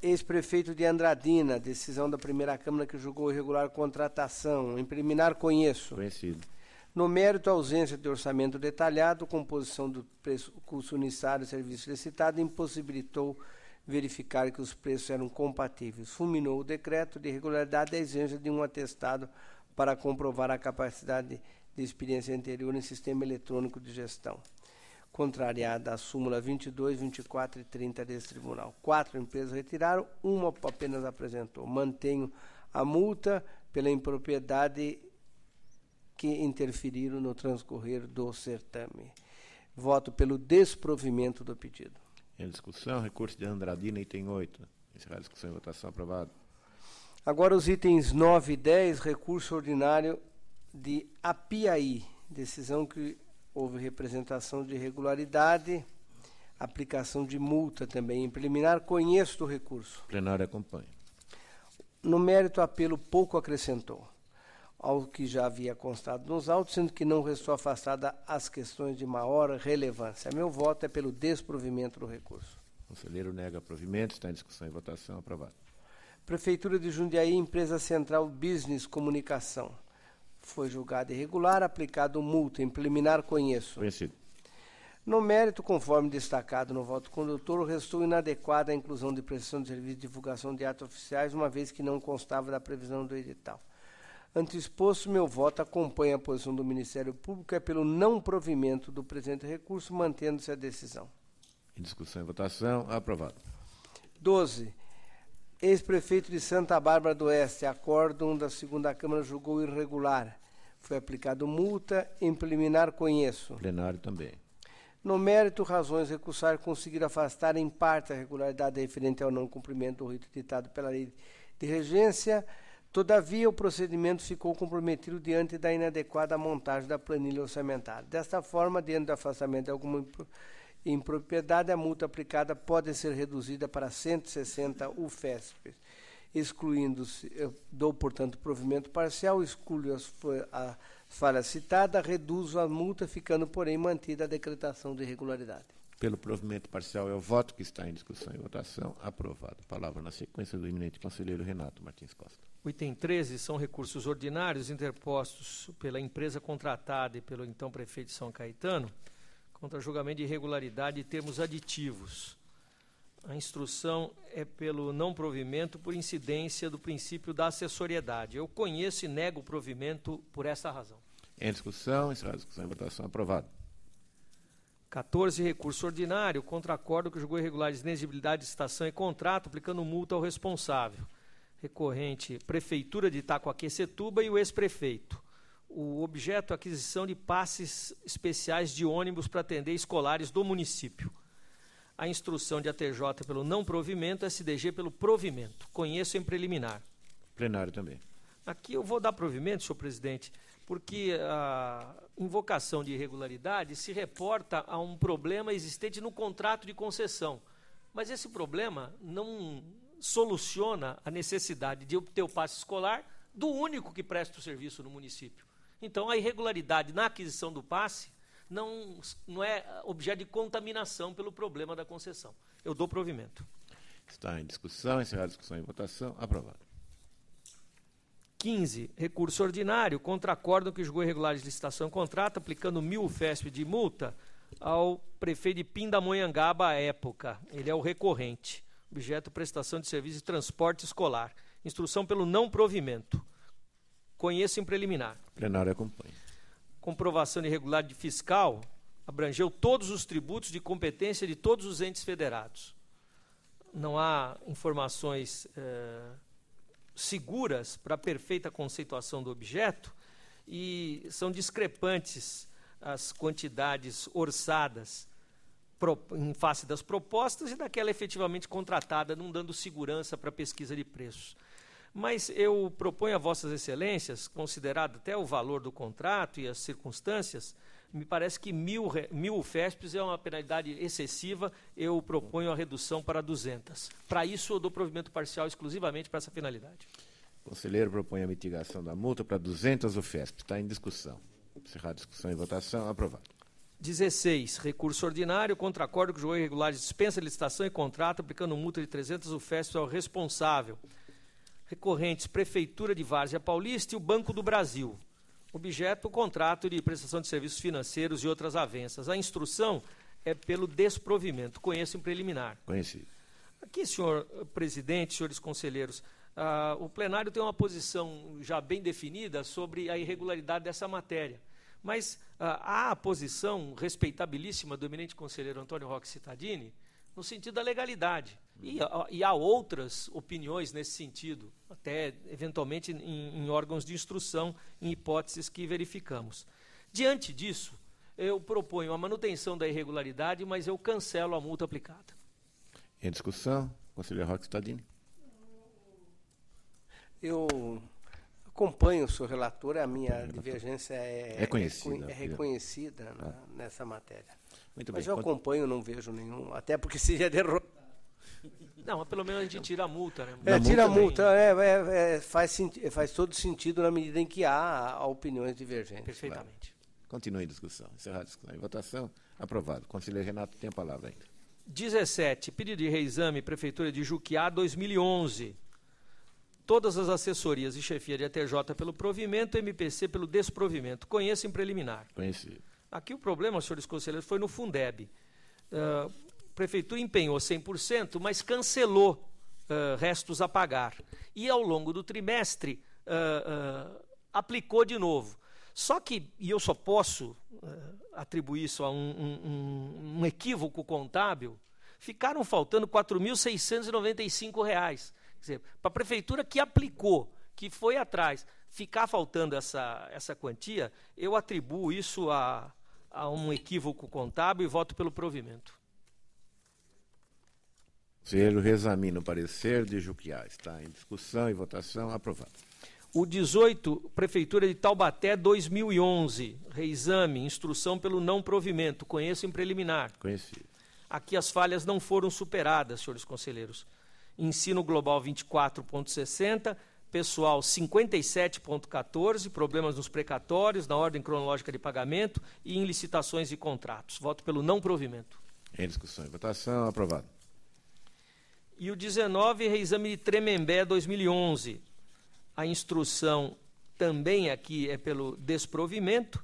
Ex-prefeito de Andradina, decisão da primeira Câmara que julgou irregular contratação. Em preliminar, conheço.
Conhecido.
No mérito, a ausência de orçamento detalhado, composição do preço, custo unitário e serviço licitado impossibilitou verificar que os preços eram compatíveis. Fulminou o decreto de irregularidade e a exigência de um atestado para comprovar a capacidade de experiência anterior em sistema eletrônico de gestão. Contrariada a súmula 22, 24 e 30 desse tribunal. 4 empresas retiraram, uma apenas apresentou. Mantenho a multa pela impropriedade que interferiram no transcorrer do certame. Voto pelo desprovimento do pedido.
Em discussão, recurso de Andradina, item 8. Encerrar a discussão e votação. Aprovado.
Agora os itens 9 e 10, recurso ordinário de Apiaí. Decisão que houve representação de irregularidade, aplicação de multa também. Em preliminar, conheço do recurso.
Plenário acompanha.
No mérito, apelo pouco acrescentou ao que já havia constado nos autos, sendo que não restou afastada as questões de maior relevância. Meu voto é pelo desprovimento do recurso.
O conselheiro nega provimento. Está em discussão e votação. Aprovado.
Prefeitura de Jundiaí, Empresa Central Business Comunicação. Foi julgado irregular, aplicado multa. Em preliminar, conheço.
Conhecido.
No mérito, conforme destacado no voto condutor, restou inadequada a inclusão de prestação de serviço de divulgação de atos oficiais, uma vez que não constava da previsão do edital. Ante exposto, meu voto acompanha a posição do Ministério Público, é pelo não provimento do presente recurso, mantendo-se a decisão.
Em discussão e votação, aprovado.
12. Ex-prefeito de Santa Bárbara do Oeste, acórdão da segunda Câmara julgou irregular. Foi aplicado multa. Em preliminar, conheço.
Plenário também.
No mérito, razões recursar conseguir afastar em parte a irregularidade referente ao não cumprimento do rito ditado pela lei de regência. Todavia, o procedimento ficou comprometido diante da inadequada montagem da planilha orçamentária. Desta forma, diante do afastamento de alguma impropriedade, a multa aplicada pode ser reduzida para 160 UFESP. Excluindo-se, dou, portanto, provimento parcial, excluo a falha citada, reduzo a multa, ficando, porém, mantida a decretação de irregularidade.
Pelo provimento parcial é o voto que está em discussão e votação. Aprovado. Palavra na sequência do eminente conselheiro Renato Martins Costa.
O item 13 são recursos ordinários interpostos pela empresa contratada e pelo então prefeito de São Caetano contra julgamento de irregularidade e termos aditivos. A instrução é pelo não provimento por incidência do princípio da acessoriedade. Eu conheço e nego o provimento por essa razão.
Em discussão, encerrada a discussão e votação. Aprovado.
14, recurso ordinário contra acordo que julgou irregulares de inexigibilidade de licitação e contrato, aplicando multa ao responsável. Recorrente, Prefeitura de Itacoaquecetuba e o ex-prefeito. O objeto é a aquisição de passes especiais de ônibus para atender escolares do município. A instrução de ATJ pelo não provimento, SDG pelo provimento. Conheço em preliminar.
Plenário também.
Aqui eu vou dar provimento, senhor presidente, porque a invocação de irregularidade se reporta a um problema existente no contrato de concessão. Mas esse problema não soluciona a necessidade de obter o passe escolar do único que presta o serviço no município. Então, a irregularidade na aquisição do passe não é objeto de contaminação pelo problema da concessão. Eu dou provimento.
Está em discussão, encerrada a discussão e votação. Aprovado.
15, recurso ordinário contra acórdão que julgou irregulares de licitação e contrato, aplicando 1.000 UFESP de multa ao prefeito de Pindamonhangaba à época. Ele é o recorrente. Objeto, prestação de serviço de transporte escolar. Instrução pelo não provimento. Conheço em preliminar.
Plenário acompanha.
Comprovação de irregularidade fiscal abrangeu todos os tributos de competência de todos os entes federados. Não há informações seguras para a perfeita conceituação do objeto e são discrepantes as quantidades orçadas em face das propostas e daquela efetivamente contratada, não dando segurança para a pesquisa de preços. Mas eu proponho a vossas excelências, considerado até o valor do contrato e as circunstâncias, me parece que 1.000 UFESPs é uma penalidade excessiva, eu proponho a redução para 200. Para isso, eu dou provimento parcial exclusivamente para essa finalidade.
O conselheiro propõe a mitigação da multa para 200 UFESP. Está em discussão. Encerrada a discussão e votação. Aprovado.
16, recurso ordinário contra acordo que julgou irregulares de dispensa de licitação e contrato, aplicando multa de 300 UFESP ao responsável. Recorrentes, Prefeitura de Várzea Paulista e o Banco do Brasil. Objeto, o contrato de prestação de serviços financeiros e outras avanças. A instrução é pelo desprovimento. Conheço em preliminar.
Conhecido.
Aqui, senhor presidente, senhores conselheiros, o plenário tem uma posição já bem definida sobre a irregularidade dessa matéria. Mas há a posição respeitabilíssima do eminente conselheiro Antônio Roque Cittadini no sentido da legalidade. E há outras opiniões nesse sentido, até eventualmente em órgãos de instrução, em hipóteses que verificamos. Diante disso, eu proponho a manutenção da irregularidade, mas eu cancelo a multa aplicada.
Em discussão, conselheiro Roque Cittadini.
Eu acompanho o senhor relator, a minha divergência é reconhecida nessa matéria.
Muito
mas
bem.
eu acompanho, não vejo nenhum, até porque seria derrotado.
Não, mas pelo menos a gente tira a multa, né?
Tira a multa, faz todo sentido na medida em que há opiniões divergentes.
Perfeitamente.
Claro. Continue em discussão. Encerrada a discussão e votação. Aprovado. Conselheiro Renato tem a palavra ainda.
17, pedido de reexame, Prefeitura de Juquiá, 2011. Todas as assessorias e chefia de ATJ pelo provimento, MPC pelo desprovimento. Conheço em preliminar.
Conhecido.
Aqui o problema, senhores conselheiros, foi no Fundeb. A Prefeitura empenhou 100%, mas cancelou restos a pagar. E, ao longo do trimestre, aplicou de novo. Só que, e eu só posso atribuir isso a um equívoco contábil, ficaram faltando R$ 4.695. Quer dizer, para a Prefeitura que aplicou, que foi atrás, ficar faltando essa quantia, eu atribuo isso a um equívoco contábil e voto pelo provimento.
O conselheiro reexamina o parecer de Juquiá. Está em discussão e votação. Aprovado.
O 18, Prefeitura de Taubaté, 2011. Reexame, instrução pelo não provimento. Conheço em preliminar.
Conhecido.
Aqui as falhas não foram superadas, senhores conselheiros. Ensino Global 24.60, pessoal 57.14, problemas nos precatórios, na ordem cronológica de pagamento e em licitações e contratos. Voto pelo não provimento.
Em discussão e votação. Aprovado.
E o 19, reexame de Tremembé, 2011. A instrução também aqui é pelo desprovimento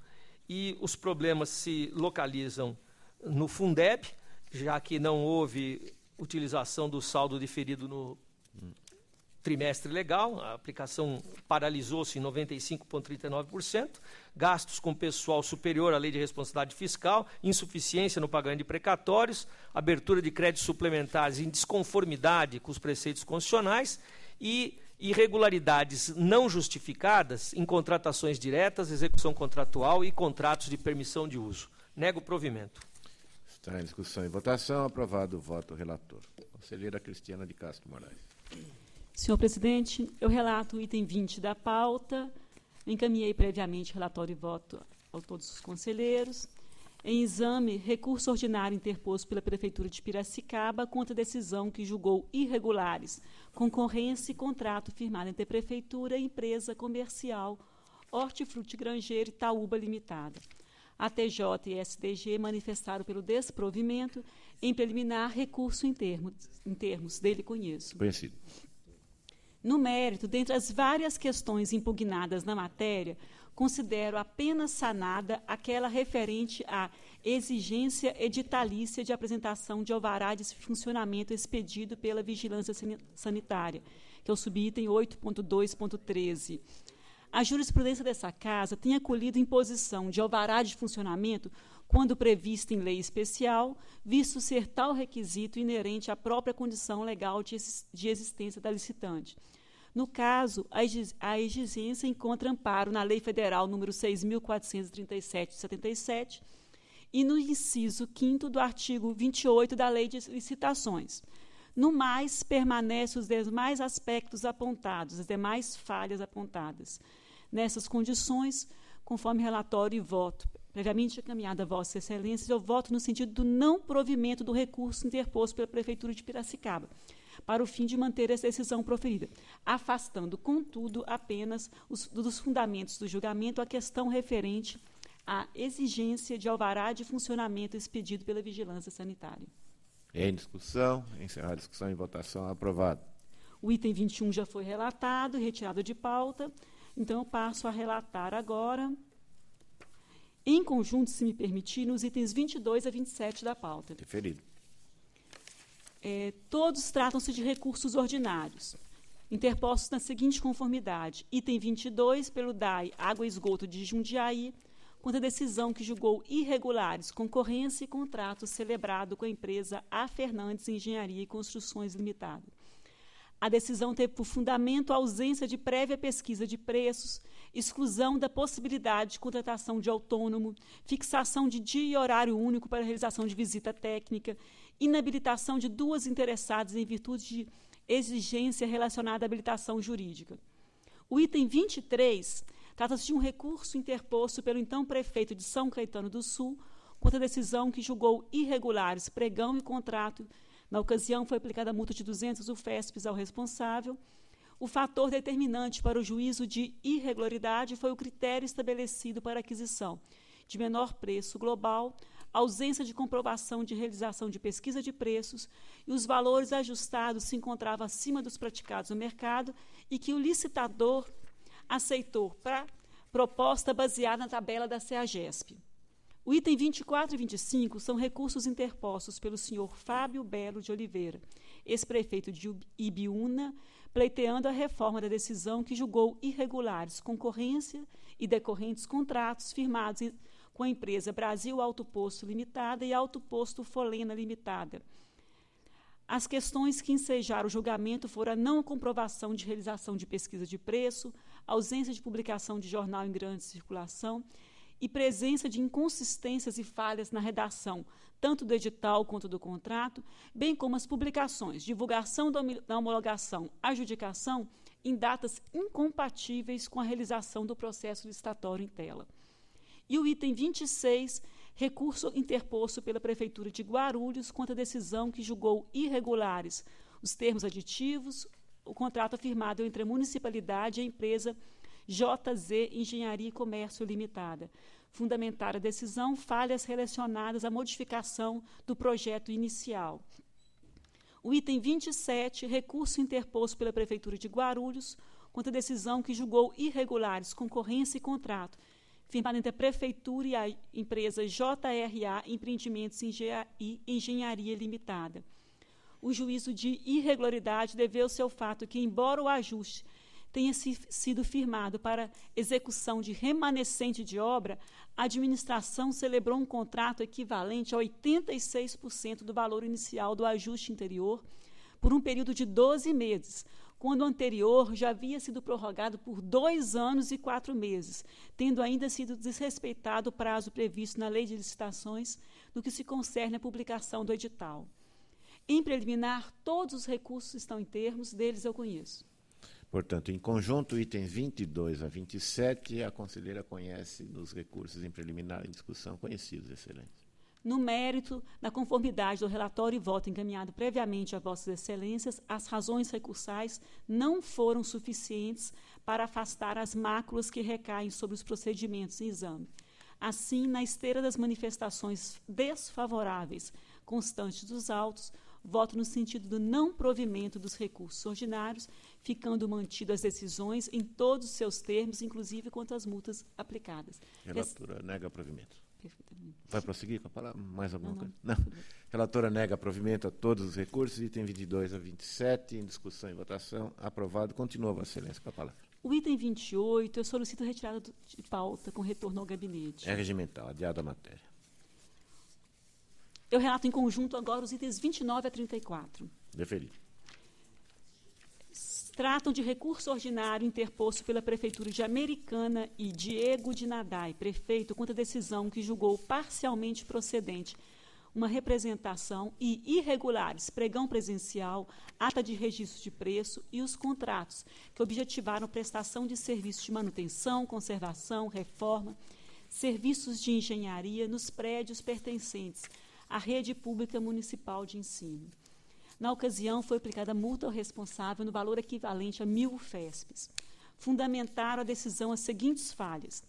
e os problemas se localizam no Fundeb, já que não houve utilização do saldo diferido no trimestre legal, a aplicação paralisou-se em 95,39%, gastos com pessoal superior à lei de responsabilidade fiscal, insuficiência no pagamento de precatórios, abertura de créditos suplementares em desconformidade com os preceitos constitucionais e irregularidades não justificadas em contratações diretas, execução contratual e contratos de permissão de uso. Nego o provimento.
Está em discussão e votação. Aprovado o voto do relator. Conselheira Cristiana de Castro Moraes.
Senhor presidente, eu relato o item 20 da pauta. Encaminhei previamente relatório e voto a todos os conselheiros. Em exame, recurso ordinário interposto pela Prefeitura de Piracicaba contra a decisão que julgou irregulares concorrência e contrato firmado entre a Prefeitura e a empresa comercial Hortifruti Grangeiro Itaúba Limitada. A TJ e SDG manifestaram pelo desprovimento em preliminar recurso em termos dele conheço.
Conhecido.
No mérito, dentre as várias questões impugnadas na matéria, considero apenas sanada aquela referente à exigência editalícia de apresentação de alvará de funcionamento expedido pela Vigilância Sanitária, que é o subitem 8.2.13. A jurisprudência dessa Casa tem acolhido imposição de alvará de funcionamento quando previsto em lei especial, visto ser tal requisito inerente à própria condição legal de existência da licitante. No caso, a exigência encontra amparo na Lei Federal número 6.437 de 77 e no inciso 5º do artigo 28 da Lei de Licitações. No mais, permanecem os demais aspectos apontados, as demais falhas apontadas. Nessas condições, conforme relatório e voto, previamente encaminhada a Vossa Excelência, eu voto no sentido do não provimento do recurso interposto pela Prefeitura de Piracicaba, para o fim de manter essa decisão proferida, afastando, contudo, apenas dos fundamentos do julgamento a questão referente à exigência de alvará de funcionamento expedido pela Vigilância Sanitária.
Em discussão, encerrar a discussão e votação, aprovado.
O item 21 já foi relatado, retirado de pauta, então eu passo a relatar agora, em conjunto, se me permitir, nos itens 22 a 27 da pauta.
Deferido.
Todos tratam-se de recursos ordinários, interpostos na seguinte conformidade. Item 22, pelo DAI Água e Esgoto de Jundiaí, contra a decisão que julgou irregulares concorrência e contrato celebrado com a empresa A. Fernandes Engenharia e Construções Limitada. A decisão teve por fundamento a ausência de prévia pesquisa de preços, exclusão da possibilidade de contratação de autônomo, fixação de dia e horário único para a realização de visita técnica, inabilitação de duas interessadas em virtude de exigência relacionada à habilitação jurídica. O item 23 trata-se de um recurso interposto pelo então prefeito de São Caetano do Sul contra a decisão que julgou irregulares pregão e contrato. Na ocasião, foi aplicada a multa de 200 UFESPs ao responsável. O fator determinante para o juízo de irregularidade foi o critério estabelecido para aquisição de menor preço global, ausência de comprovação de realização de pesquisa de preços e os valores ajustados se encontravam acima dos praticados no mercado e que o licitador aceitou para proposta baseada na tabela da CEAGESP. O item 24 e 25 são recursos interpostos pelo senhor Fábio Belo de Oliveira, ex-prefeito de Ibiúna, pleiteando a reforma da decisão que julgou irregulares concorrência e decorrentes contratos firmados com a empresa Brasil Alto Posto Limitada e Alto Posto Folena Limitada. As questões que ensejaram o julgamento foram a não comprovação de realização de pesquisa de preço, ausência de publicação de jornal em grande circulação e presença de inconsistências e falhas na redação, tanto do edital quanto do contrato, bem como as publicações, divulgação da homologação, adjudicação, em datas incompatíveis com a realização do processo licitatório em tela. E o item 26, recurso interposto pela Prefeitura de Guarulhos contra a decisão que julgou irregulares os termos aditivos, o contrato firmado entre a municipalidade e a empresa JZ Engenharia e Comércio Limitada. Fundamentar a decisão falhas relacionadas à modificação do projeto inicial. O item 27, recurso interposto pela Prefeitura de Guarulhos contra a decisão que julgou irregulares concorrência e contrato, firmado entre a Prefeitura e a empresa JRA Empreendimentos e Engenharia Limitada. o juízo de irregularidade deveu-se ao fato que, embora o ajuste tenha sido firmado para execução de remanescente de obra, a administração celebrou um contrato equivalente a 86% do valor inicial do ajuste anterior por um período de 12 meses, quando o anterior já havia sido prorrogado por 2 anos e 4 meses, tendo ainda sido desrespeitado o prazo previsto na Lei de Licitações no que se concerne à publicação do edital. Em preliminar, todos os recursos estão em termos, deles eu conheço.
Portanto, em conjunto, itens 22 a 27, a conselheira conhece dos recursos em preliminar em discussão conhecidos, excelência.
No mérito, na conformidade do relatório e voto encaminhado previamente a Vossas Excelências, as razões recursais não foram suficientes para afastar as máculas que recaem sobre os procedimentos em exame. Assim, na esteira das manifestações desfavoráveis constantes dos autos, voto no sentido do não provimento dos recursos ordinários, ficando mantidas as decisões em todos os seus termos, inclusive quanto às multas aplicadas.
Relatora nega provimento.
Perfeitamente.
Vai prosseguir com a palavra? Mais alguma coisa?
Não.
Relatora nega provimento a todos os recursos, item 22 a 27, em discussão e votação, aprovado. Continua, Vossa Excelência, com a palavra.
O item 28, eu solicito retirada de pauta com retorno ao gabinete.
É regimental, adiada a matéria.
Eu relato em conjunto agora os itens 29 a 34.
Deferido.
Tratam de recurso ordinário interposto pela Prefeitura de Americana e Diego de Nadai, prefeito, contra a decisão que julgou parcialmente procedente uma representação e irregulares pregão presencial, ata de registro de preço e os contratos que objetivaram prestação de serviços de manutenção, conservação, reforma, serviços de engenharia nos prédios pertencentes à rede pública municipal de ensino. Na ocasião, foi aplicada multa ao responsável no valor equivalente a 1.000 FESPs. Fundamentaram a decisão as seguintes falhas.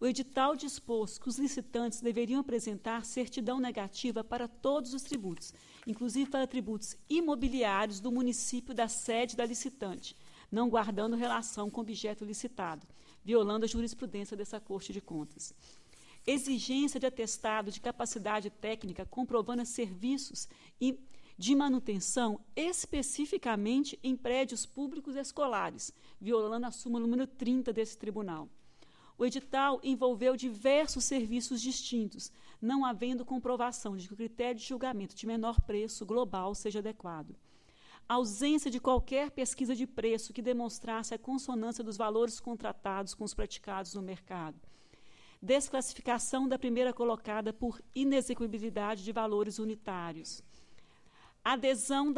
O edital dispôs que os licitantes deveriam apresentar certidão negativa para todos os tributos, inclusive para tributos imobiliários do município da sede da licitante, não guardando relação com o objeto licitado, violando a jurisprudência dessa Corte de Contas. Exigência de atestado de capacidade técnica comprovando serviços de manutenção especificamente em prédios públicos escolares, violando a súmula número 30 desse tribunal. O edital envolveu diversos serviços distintos, não havendo comprovação de que o critério de julgamento de menor preço global seja adequado. A ausência de qualquer pesquisa de preço que demonstrasse a consonância dos valores contratados com os praticados no mercado. Desclassificação da primeira colocada por inexequibilidade de valores unitários. A adesão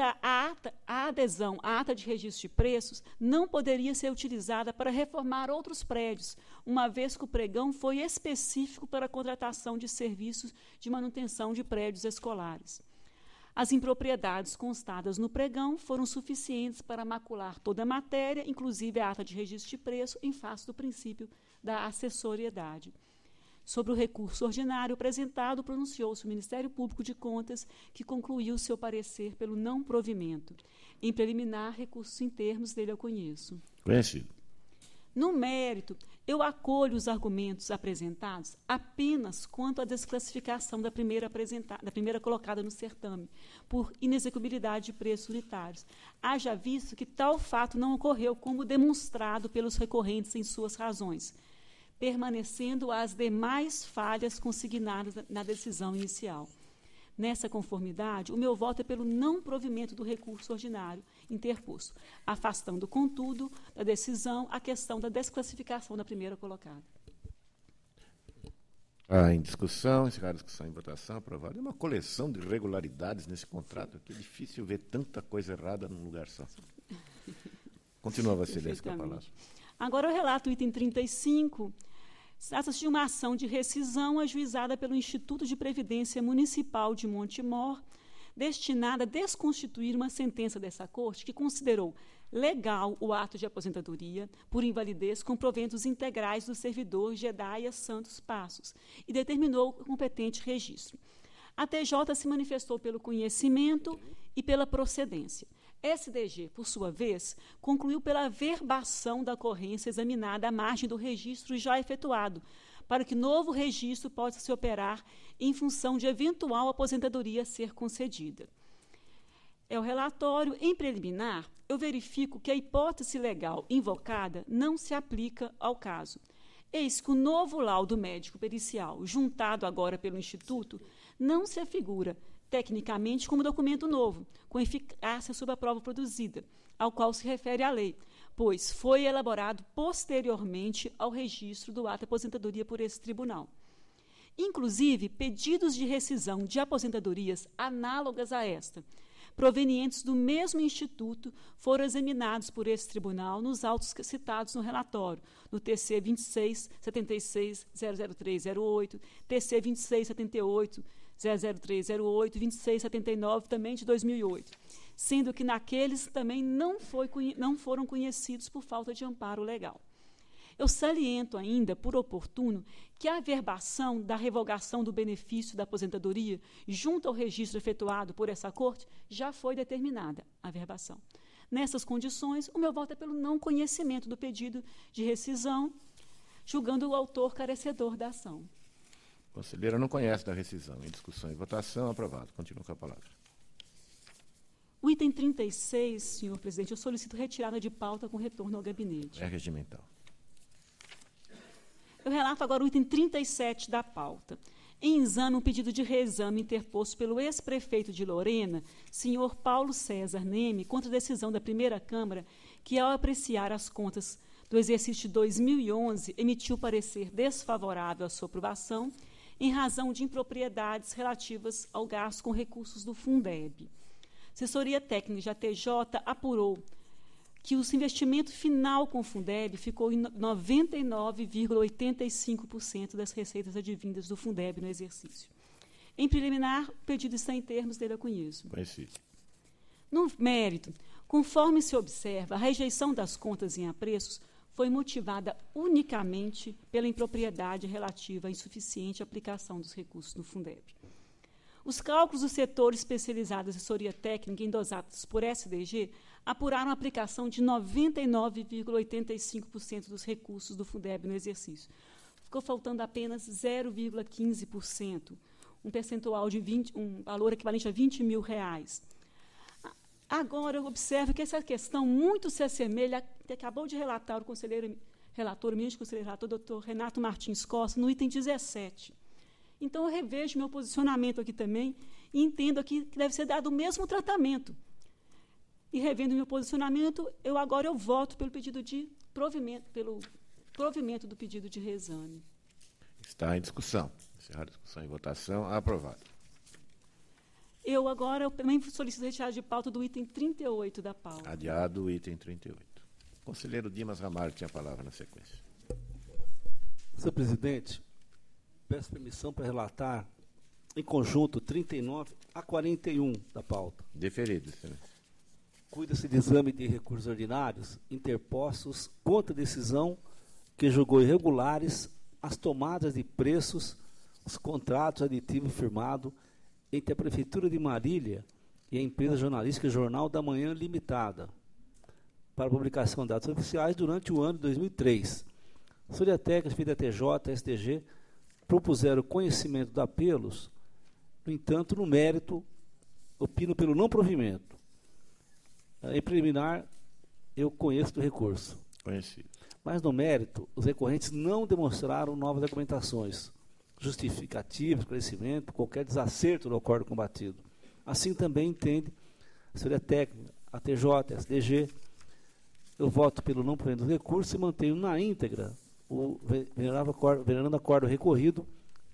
à ata de registro de preços não poderia ser utilizada para reformar outros prédios, uma vez que o pregão foi específico para a contratação de serviços de manutenção de prédios escolares. As impropriedades constadas no pregão foram suficientes para macular toda a matéria, inclusive a ata de registro de preço, em face do princípio da acessoriedade. Sobre o recurso ordinário apresentado, pronunciou-se o Ministério Público de Contas, que concluiu seu parecer pelo não provimento. Em preliminar, recursos em termos dele eu conheço.
Conhecido.
No mérito, eu acolho os argumentos apresentados apenas quanto à desclassificação da primeira colocada no certame, por inexecuibilidade de preços unitários. Haja visto que tal fato não ocorreu como demonstrado pelos recorrentes em suas razões, permanecendo as demais falhas consignadas na decisão inicial. Nessa conformidade, o meu voto é pelo não provimento do recurso ordinário interposto, afastando, contudo, da decisão a questão da desclassificação da primeira colocada.
Em discussão, encerrada a discussão em votação, aprovado. É uma coleção de irregularidades nesse contrato aqui. É difícil ver tanta coisa errada num lugar só. Continua, Vossa Excelência, com a palavra.
Agora eu relato o item 35. Trata-se de uma ação de rescisão ajuizada pelo Instituto de Previdência Municipal de Montemor, destinada a desconstituir uma sentença dessa Corte que considerou legal o ato de aposentadoria por invalidez com proventos integrais do servidor Gedaia Santos Passos e determinou o competente registro. A TJ se manifestou pelo conhecimento e pela procedência. SDG, por sua vez, concluiu pela verbação da ocorrência examinada à margem do registro já efetuado, para que novo registro possa se operar em função de eventual aposentadoria ser concedida. É o relatório. Em preliminar, eu verifico que a hipótese legal invocada não se aplica ao caso. Eis que o novo laudo médico pericial, juntado agora pelo Instituto, não se afigura tecnicamente como documento novo, com eficácia sobre a prova produzida, ao qual se refere a lei, pois foi elaborado posteriormente ao registro do ato de aposentadoria por esse tribunal. Inclusive, pedidos de rescisão de aposentadorias análogas a esta, provenientes do mesmo Instituto, foram examinados por esse tribunal nos autos citados no relatório, no TC 2676-00308, TC 2678-00308, 2679, também de 2008, sendo que naqueles também não foram conhecidos por falta de amparo legal. Eu saliento ainda, por oportuno, que a averbação da revogação do benefício da aposentadoria junto ao registro efetuado por essa Corte já foi determinada, a averbação. Nessas condições, o meu voto é pelo não conhecimento do pedido de rescisão, julgando o autor carecedor da ação.
Conselheira não conhece da rescisão. Em discussão e votação, aprovado. Continua com a palavra.
O item 36, senhor presidente, eu solicito retirada de pauta com retorno ao gabinete.
É regimental.
Eu relato agora o item 37 da pauta. Em exame, um pedido de reexame interposto pelo ex-prefeito de Lorena, senhor Paulo César Neme, contra a decisão da primeira Câmara, que, ao apreciar as contas do exercício de 2011, emitiu parecer desfavorável à sua aprovação, em razão de impropriedades relativas ao gasto com recursos do Fundeb. Assessoria técnica da TJ apurou que o investimento final com o Fundeb ficou em 99,85% das receitas advindas do Fundeb no exercício. Em preliminar, o pedido está em termos dele, eu conheço.
Conhecido.
No mérito, conforme se observa, a rejeição das contas em apreços foi motivada unicamente pela impropriedade relativa à insuficiente aplicação dos recursos do Fundeb. Os cálculos do setor especializado de assessoria técnica endosados por SDG apuraram a aplicação de 99,85% dos recursos do Fundeb no exercício. Ficou faltando apenas 0,15%, um percentual de um valor equivalente a R$20 mil. Agora, eu observo que essa questão muito se assemelha, que acabou de relatar o relator, o ministro conselheiro relator, doutor Renato Martins Costa, no item 17. Então, eu revejo meu posicionamento aqui também e entendo aqui que deve ser dado o mesmo tratamento. E, revendo meu posicionamento, eu voto pelo pedido de provimento do pedido de reexame.
Está em discussão. Encerrada a discussão e votação. Aprovado.
Eu também solicito retirada de pauta do item 38 da pauta.
Adiado o item 38. O conselheiro Dimas Ramalho tinha a palavra na sequência.
Senhor presidente, peço permissão para relatar em conjunto 39 a 41 da pauta.
Deferido, excelência.
Cuida-se de exame de recursos ordinários interpostos contra a decisão que julgou irregulares as tomadas de preços, os contratos aditivos firmados entre a Prefeitura de Marília e a empresa jornalística Jornal da Manhã Limitada, para publicação de dados oficiais durante o ano de 2003. A Assessoria Técnica da TJ e STG propuseram conhecimento de apelos, no entanto, no mérito, opino pelo não provimento. Em preliminar, eu conheço do recurso.
Conhecido.
Mas, no mérito, os recorrentes não demonstraram novas argumentações, justificativas, esclarecimento, qualquer desacerto no acordo combatido. Assim também entende a Assessoria Técnica, a TJ, a SDG. Eu voto pelo não provimento do recurso e mantenho na íntegra o venerando acordo recorrido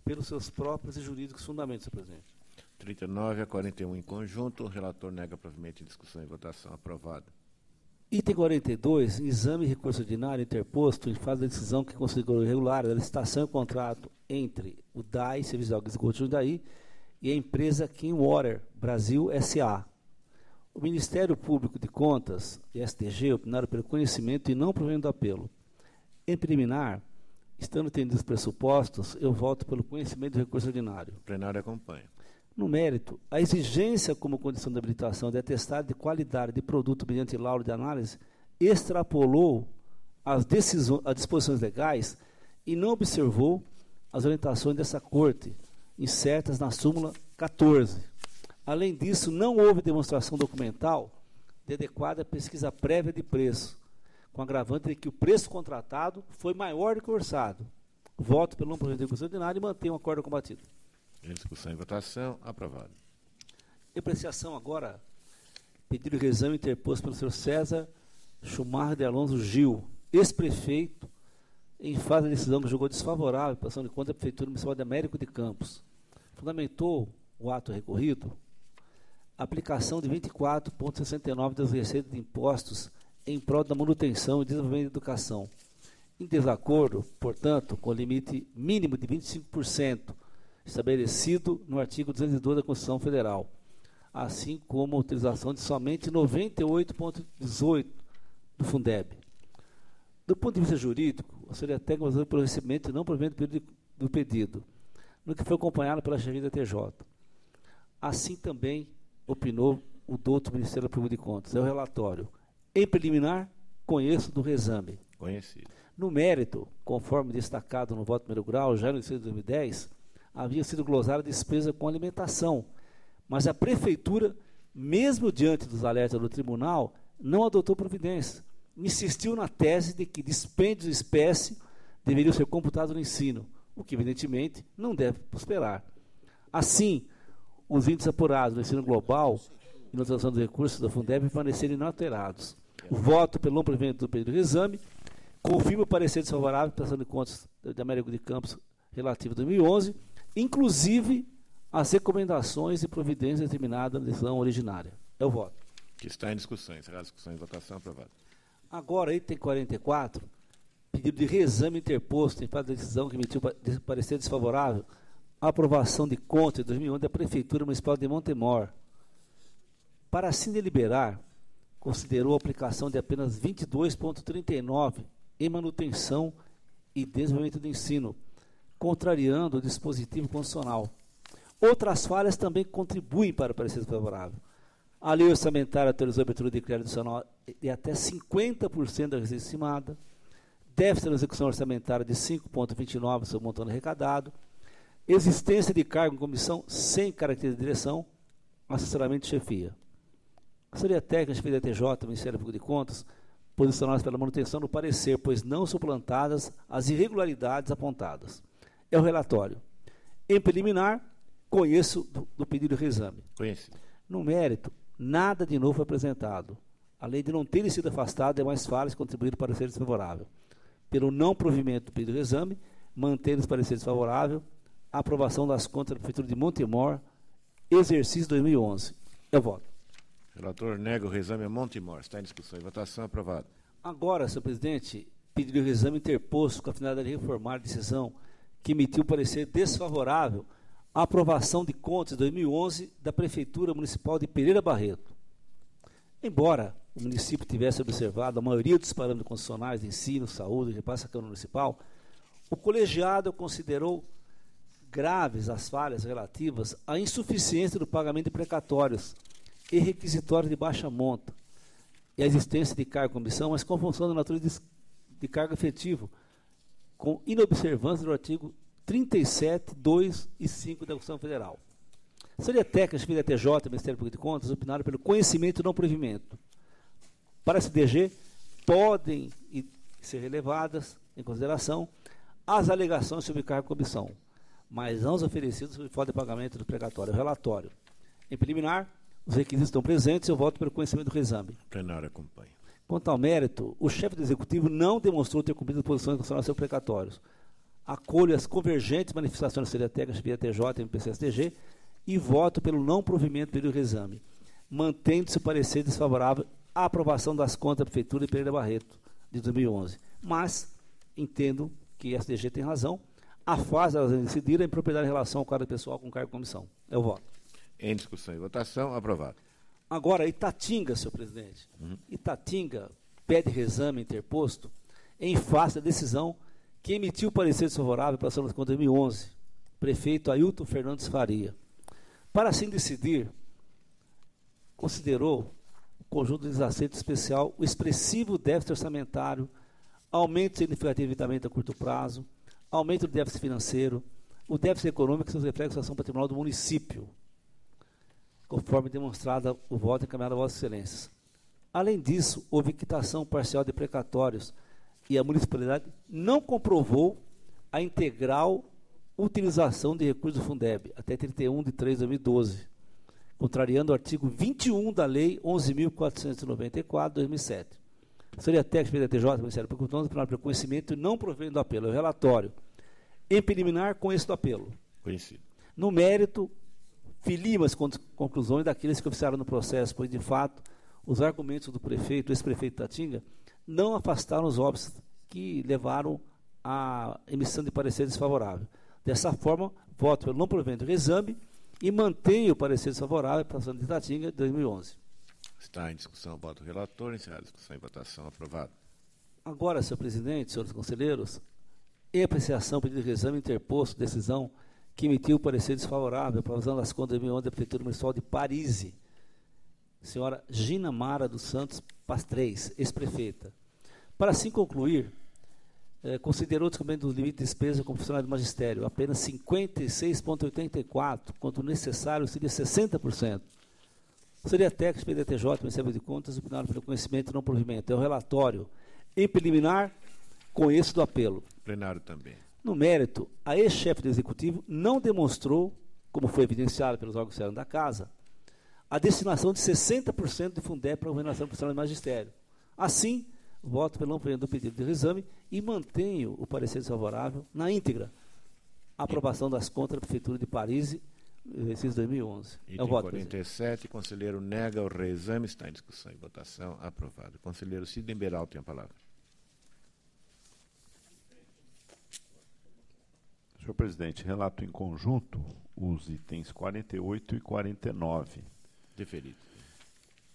pelos seus próprios e jurídicos fundamentos, senhor presidente.
39 a 41 em conjunto. O relator nega provimento em discussão e votação. Aprovado.
Item 42, exame e recurso ordinário interposto em fase da decisão que considerou irregular a licitação e contrato entre o DAI, Serviço de Água e Esgoto de Jundiaí, e a empresa Clean Water Brasil S.A. O Ministério Público de Contas e STG opinaram pelo conhecimento e não provimento do apelo. Em preliminar, estando atendidos os pressupostos, eu voto pelo conhecimento do recurso ordinário.
O plenário acompanha.
No mérito, a exigência como condição de habilitação de atestado de qualidade de produto mediante laudo de análise extrapolou as disposições legais e não observou as orientações dessa Corte, incertas na súmula 14. Além disso, não houve demonstração documental de adequada pesquisa prévia de preço, com agravante de que o preço contratado foi maior do que o orçado. Voto pelo não provimento de recurso ordinário e mantenho o acordo combatido.
Em discussão e votação, aprovado.
Apreciação agora, pedido de reexame interposto pelo senhor César Schumacher de Alonso Gil, ex-prefeito, em fase da decisão que julgou desfavorável a prestação de conta da Prefeitura Municipal de Américo de Campos. Fundamentou o ato recorrido a aplicação de 24,69% das receitas de impostos em prol da manutenção e desenvolvimento da educação, em desacordo, portanto, com o limite mínimo de 25% estabelecido no artigo 202 da Constituição Federal, assim como a utilização de somente 98,18% do Fundeb. Do ponto de vista jurídico, a senhoria técnica resolveu pelo recebimento e não provimento do pedido, no que foi acompanhado pela chefia da TJ. Assim também opinou o douto Ministério Público de Contas. É o relatório. Em preliminar, conheço do reexame.
Conhecido.
No mérito, conforme destacado no voto primeiro grau, já no início de 2010, havia sido glosada a despesa com alimentação, mas a Prefeitura, mesmo diante dos alertas do Tribunal, não adotou providência. Insistiu na tese de que dispêndios de espécie deveriam ser computados no ensino, o que, evidentemente, não deve prosperar. Assim, os índices apurados no ensino global e na utilização dos recursos da Fundeb permaneceram inalterados. O voto pelo não provimento do pedido de reexame confirma o parecer desfavorável, prestação de contas de Américo de Campos relativo a 2011, inclusive as recomendações e providências determinadas na decisão originária. É o voto.
Que está em discussão. Encerrada a discussão e votação, aprovado.
Agora, item 44, pedido de reexame interposto em fase da decisão que emitiu parecer desfavorável à aprovação de contas de 2011 da Prefeitura Municipal de Montemor. Para assim deliberar, considerou a aplicação de apenas 22,39% em manutenção e desenvolvimento do ensino, contrariando o dispositivo constitucional. Outras falhas também contribuem para o parecer desfavorável. A lei orçamentária autorizou a abertura de crédito adicional de até 50% da receita estimada, déficit na execução orçamentária de 5,29% sobre o montante arrecadado, existência de cargo em comissão sem característica de direção, assessoramento de chefia. A assessoria técnica, chefia da TJ, Ministério Público de Contas, posicionadas pela manutenção do parecer, pois não suplantadas as irregularidades apontadas. É o relatório. Em preliminar, conheço do pedido de reexame.
Conhecido.
No mérito, nada de novo foi apresentado. Além de não terem sido afastadas demais falhas contribuíram para o parecer desfavorável. Pelo não provimento do pedido de reexame, mantendo o parecer desfavorável, a aprovação das contas da Prefeitura de Montemor, exercício 2011. Eu voto.
Relator nega o reexame a Montemor. Está em discussão e votação, aprovado.
Agora, senhor presidente, pedido de reexame interposto com a finalidade de reformar a decisão que emitiu parecer desfavorável à aprovação de contas de 2011 da Prefeitura Municipal de Pereira Barreto. Embora o município tivesse observado a maioria dos parâmetros constitucionais de ensino, saúde e repasse à Câmara Municipal, o colegiado considerou graves as falhas relativas à insuficiência do pagamento de precatórios e requisitórios de baixa monta, e a existência de cargo em comissão, mas com função da natureza de cargo efetivo, com inobservância do artigo 37, 2 e 5 da Constituição Federal. A assessoria técnica, chefia da TJ, Ministério Público de Contas, opinaram pelo conhecimento e não provimento. Para a SDG, podem ser relevadas em consideração as alegações sobre cargo e comissão, mas não os oferecidos sobre falta de pagamento do precatório. Relatório. Em preliminar, os requisitos estão presentes e eu voto pelo conhecimento do reexame.
O plenário acompanha.
Quanto ao mérito, o chefe do Executivo não demonstrou ter cumprido as posições constitucionais seus precatórios. Acolho as convergentes manifestações da assessoria técnica, chefia da TJ e MPC-STG e voto pelo não provimento do pedido de reexame, mantendo-se o parecer desfavorável à aprovação das contas da Prefeitura de Pereira Barreto, de 2011. Mas entendo que a STG tem razão, a fase delas decidir é em propriedade em relação ao quadro pessoal com cargo de comissão. Eu voto.
Em discussão e votação, aprovado.
Agora, Itatinga, senhor presidente. Itatinga pede reexame interposto em face da decisão que emitiu o parecer desfavorável para a ação das contas de 2011, prefeito Ailton Fernandes Faria. Para assim decidir, considerou o conjunto de desacerto especial o expressivo déficit orçamentário, aumento significativo de endividamento a curto prazo, aumento do déficit financeiro, o déficit econômico e seus reflexos na ação patrimonial do município. conforme demonstrado o voto encaminhado a Vossas Excelências. Além disso, houve quitação parcial de precatórios e a municipalidade não comprovou a integral utilização de recursos do Fundeb até 31/3/2012, contrariando o artigo 21 da Lei 11.494, 2007. Seria técnico do PDTJ, Ministério Público, pelo conhecimento e não provendo do apelo. O relatório, em preliminar, conheço do apelo.
Conhecido.
No mérito, filimo as conclusões daqueles que oficiaram no processo, pois, de fato, os argumentos do prefeito, ex-prefeito Tatinga, não afastaram os óbitos que levaram à emissão de parecer desfavorável. Dessa forma, voto pelo não provimento do exame e mantenho o parecer desfavorável para a ação de Tatinga de 2011.
Está em discussão o voto do relator. Encerrada a discussão e votação. Aprovado.
Agora, senhor presidente, senhores conselheiros, em apreciação, pedido de exame interposto, decisão que emitiu o parecer desfavorável para a aprovação das contas de 2011 da Prefeitura Municipal de Paris, senhora Gina Mara dos Santos Pastrez, ex-prefeita. Para assim concluir, considerou o descobrimento do limite de despesa como funcionário do magistério apenas 56,84%, quanto necessário seria 60%. Seria técnico, PDTJ, Ministério de Contas, opinaram pelo conhecimento e não provimento. É o relatório. Em preliminar, conheço do apelo.
Plenário também.
No mérito, a ex-chefe do Executivo não demonstrou, como foi evidenciado pelos órgãos da Casa, a destinação de 60% do Fundeb para a remuneração profissional do magistério. Assim, voto pelo não provimento do pedido de reexame e mantenho o parecer desfavorável na íntegra. A aprovação das contas da Prefeitura de Paris, exercício 2011.
Item 47, conselheiro nega o reexame. Está em discussão e votação. Aprovado. Conselheiro Sidney Beral tem a palavra.
Senhor presidente, relato em conjunto os itens 48 e 49.
Deferido.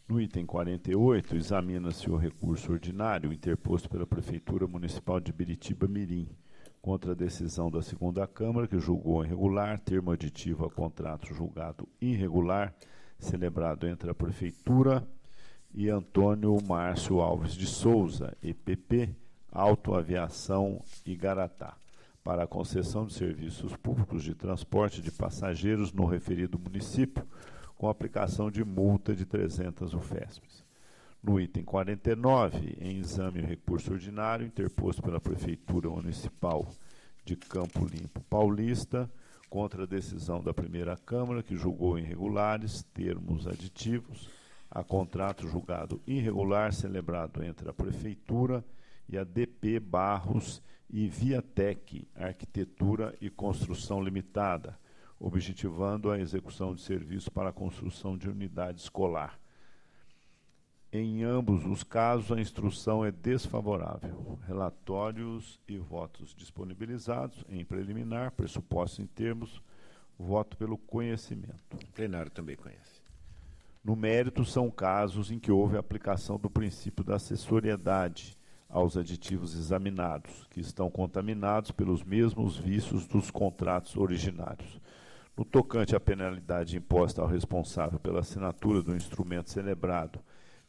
No item 48, examina-se o recurso ordinário interposto pela Prefeitura Municipal de Biritiba Mirim contra a decisão da segunda Câmara, que julgou irregular termo aditivo a contrato julgado irregular celebrado entre a Prefeitura e Antônio Márcio Alves de Souza, EPP, Autoaviação Igaratá, para a concessão de serviços públicos de transporte de passageiros no referido município, com aplicação de multa de 300 UFESPs. No item 49, em exame o recurso ordinário interposto pela Prefeitura Municipal de Campo Limpo Paulista contra a decisão da primeira Câmara, que julgou irregulares termos aditivos a contrato julgado irregular celebrado entre a Prefeitura e a DP Barros e Viatec Arquitetura e Construção Limitada, objetivando a execução de serviço para a construção de unidade escolar. Em ambos os casos, a instrução é desfavorável. Relatórios e votos disponibilizados em preliminar, pressupostos em termos, voto pelo conhecimento.
O plenário também conhece.
No mérito, são casos em que houve aplicação do princípio da acessoriedade aos aditivos examinados, que estão contaminados pelos mesmos vícios dos contratos originários. No tocante à penalidade imposta ao responsável pela assinatura do instrumento celebrado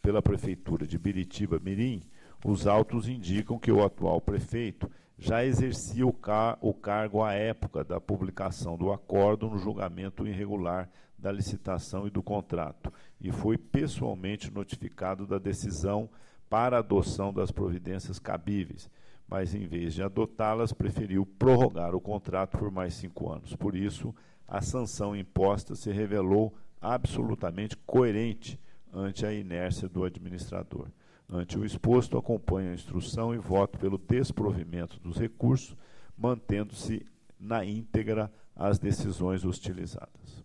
pela Prefeitura de Biritiba Mirim, os autos indicam que o atual prefeito já exercia o cargo à época da publicação do acórdão no julgamento irregular da licitação e do contrato, e foi pessoalmente notificado da decisão para a adoção das providências cabíveis, mas, em vez de adotá-las, preferiu prorrogar o contrato por mais 5 anos. Por isso, a sanção imposta se revelou absolutamente coerente ante a inércia do administrador. Ante o exposto, acompanho a instrução e voto pelo desprovimento dos recursos, mantendo-se na íntegra as decisões utilizadas.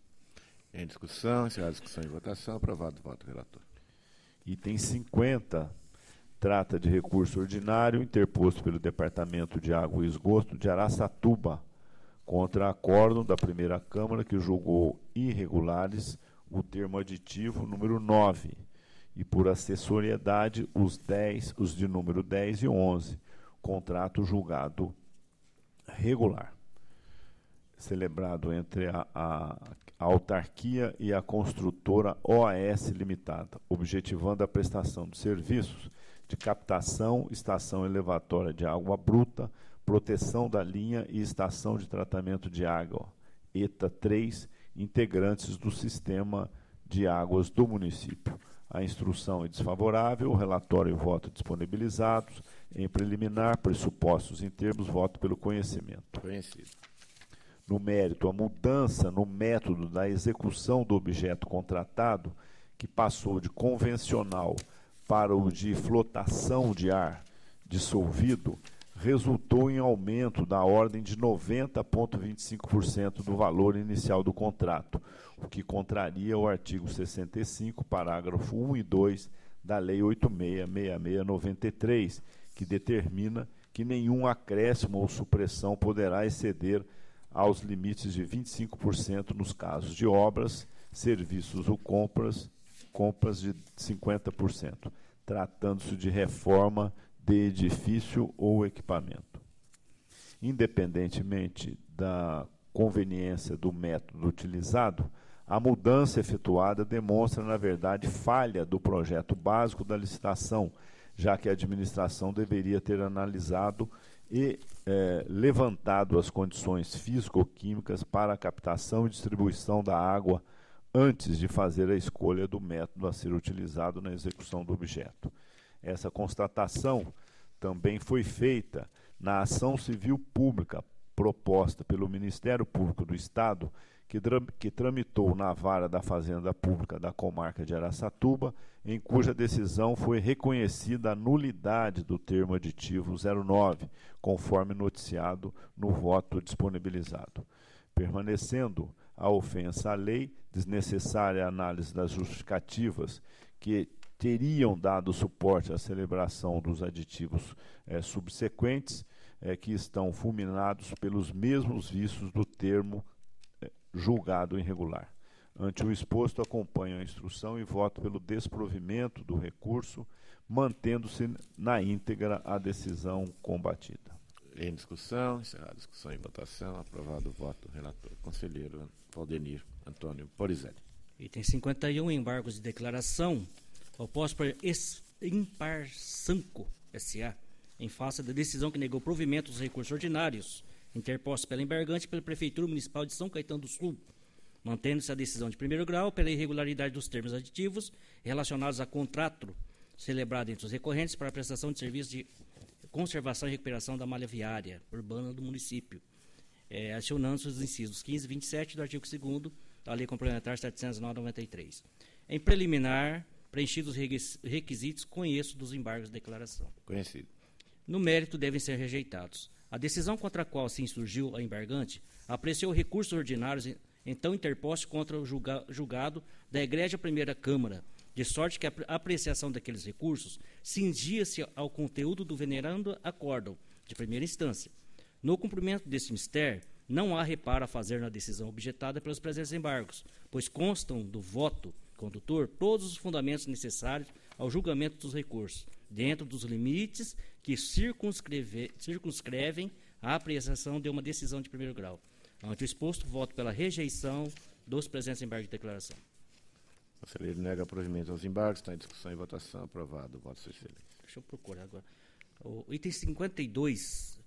Em discussão, encerrada a discussão e votação, aprovado o voto do relator.
Item 50, trata de recurso ordinário interposto pelo Departamento de Água e Esgoto de Araçatuba contra acórdão da primeira Câmara, que julgou irregulares o termo aditivo número 9 e por acessoriedade os de número 10 e 11, contrato julgado regular, celebrado entre a autarquia e a construtora OAS Limitada, objetivando a prestação de serviços de captação, estação elevatória de água bruta, proteção da linha e estação de tratamento de água, ETA 3, integrantes do sistema de águas do município. A instrução é desfavorável, o relatório e voto disponibilizados. Em preliminar, pressupostos em termos, voto pelo conhecimento.
Conhecido.
No mérito, a mudança no método da execução do objeto contratado, que passou de convencional para o de flotação de ar dissolvido, resultou em aumento da ordem de 90,25% do valor inicial do contrato, o que contraria o artigo 65, parágrafo 1 e 2 da Lei 8666/93, que determina que nenhum acréscimo ou supressão poderá exceder aos limites de 25% nos casos de obras, serviços ou compras de 50%, tratando-se de reforma de edifício ou equipamento. Independentemente da conveniência do método utilizado, a mudança efetuada demonstra, na verdade, falha do projeto básico da licitação, já que a administração deveria ter analisado e levantado as condições físico-químicas para a captação e distribuição da água antes de fazer a escolha do método a ser utilizado na execução do objeto. Essa constatação também foi feita na ação civil pública proposta pelo Ministério Público do Estado, que tramitou na Vara da Fazenda Pública da Comarca de Araçatuba, em cuja decisão foi reconhecida a nulidade do termo aditivo 09, conforme noticiado no voto disponibilizado. Permanecendo a ofensa à lei, desnecessária a análise das justificativas que teriam dado suporte à celebração dos aditivos subsequentes, que estão fulminados pelos mesmos vícios do termo julgado irregular. Ante o exposto, acompanho a instrução e voto pelo desprovimento do recurso, mantendo-se na íntegra a decisão combatida.
Em discussão, encerrada a discussão e votação, aprovado o voto do relator. Conselheiro Valdenir Antônio Porizelli.
Item 51, embargos de declaração, oposto por Imparsanco S.A., em face da decisão que negou provimento dos recursos ordinários interpostos pela embargante e pela Prefeitura Municipal de São Caetano do Sul, mantendo-se a decisão de primeiro grau pela irregularidade dos termos aditivos relacionados a contrato celebrado entre os recorrentes para a prestação de serviços de conservação e recuperação da malha viária urbana do município, acionando-se os incisos 15 e 27 do artigo 2º da Lei Complementar 709/93. Em preliminar, preenchidos os requisitos, conheço dos embargos de declaração.
Conhecido.
No mérito, devem ser rejeitados. A decisão contra a qual se insurgiu a embargante apreciou recursos ordinários então interpostos contra o julgado da Egrégia Primeira Câmara, de sorte que a apreciação daqueles recursos cingia-se ao conteúdo do venerando acórdão de primeira instância. No cumprimento desse mistério, não há reparo a fazer na decisão objetada pelos presentes embargos, pois constam do voto condutor todos os fundamentos necessários ao julgamento dos recursos, dentro dos limites que circunscrevem a apreciação de uma decisão de primeiro grau. Ante o exposto, voto pela rejeição dos presentes embargos de declaração.
O conselheiro nega provimento aos embargos. Está em discussão e votação. Aprovado. Voto, Sua Excelência.
Deixa eu procurar agora. O item 52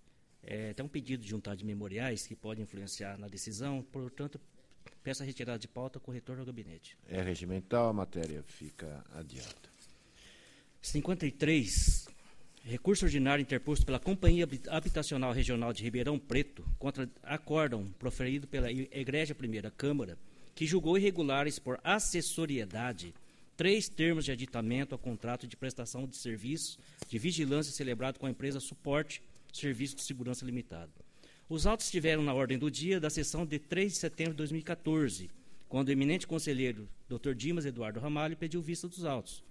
tem um pedido de juntar de memoriais que pode influenciar na decisão, portanto, peço a retirada de pauta com retorno ao gabinete.
É regimental, a matéria fica adiada.
53. Recurso ordinário interposto pela Companhia Habitacional Regional de Ribeirão Preto contra acórdão proferido pela Egrégia Primeira Câmara, que julgou irregulares por acessoriedade 3 termos de aditamento ao contrato de prestação de serviços de vigilância celebrado com a empresa Suporte Serviço de Segurança Limitado. Os autos estiveram na ordem do dia da sessão de 3 de setembro de 2014, quando o eminente conselheiro Dr. Dimas Eduardo Ramalho pediu vista dos autos.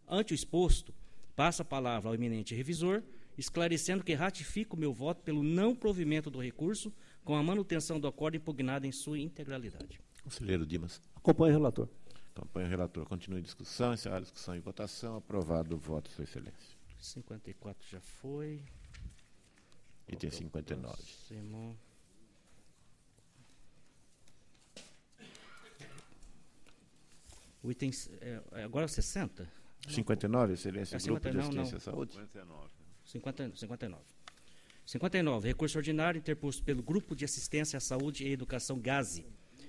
Ante o exposto, passo a palavra ao eminente revisor, esclarecendo que ratifico o meu voto pelo não provimento do recurso com a manutenção do acordo impugnado em sua integralidade.
Conselheiro Dimas.
Acompanhe o relator.
Acompanhe o relator. Continue a discussão, encerrada a discussão e votação. Aprovado o voto, Sua Excelência.
54 já foi.
Item 59.
Próximo. O item, agora 60?
59, Excelência, Grupo de
59,
Assistência à Saúde.
59.
59. Recurso ordinário interposto pelo Grupo de Assistência à Saúde e Educação GASE,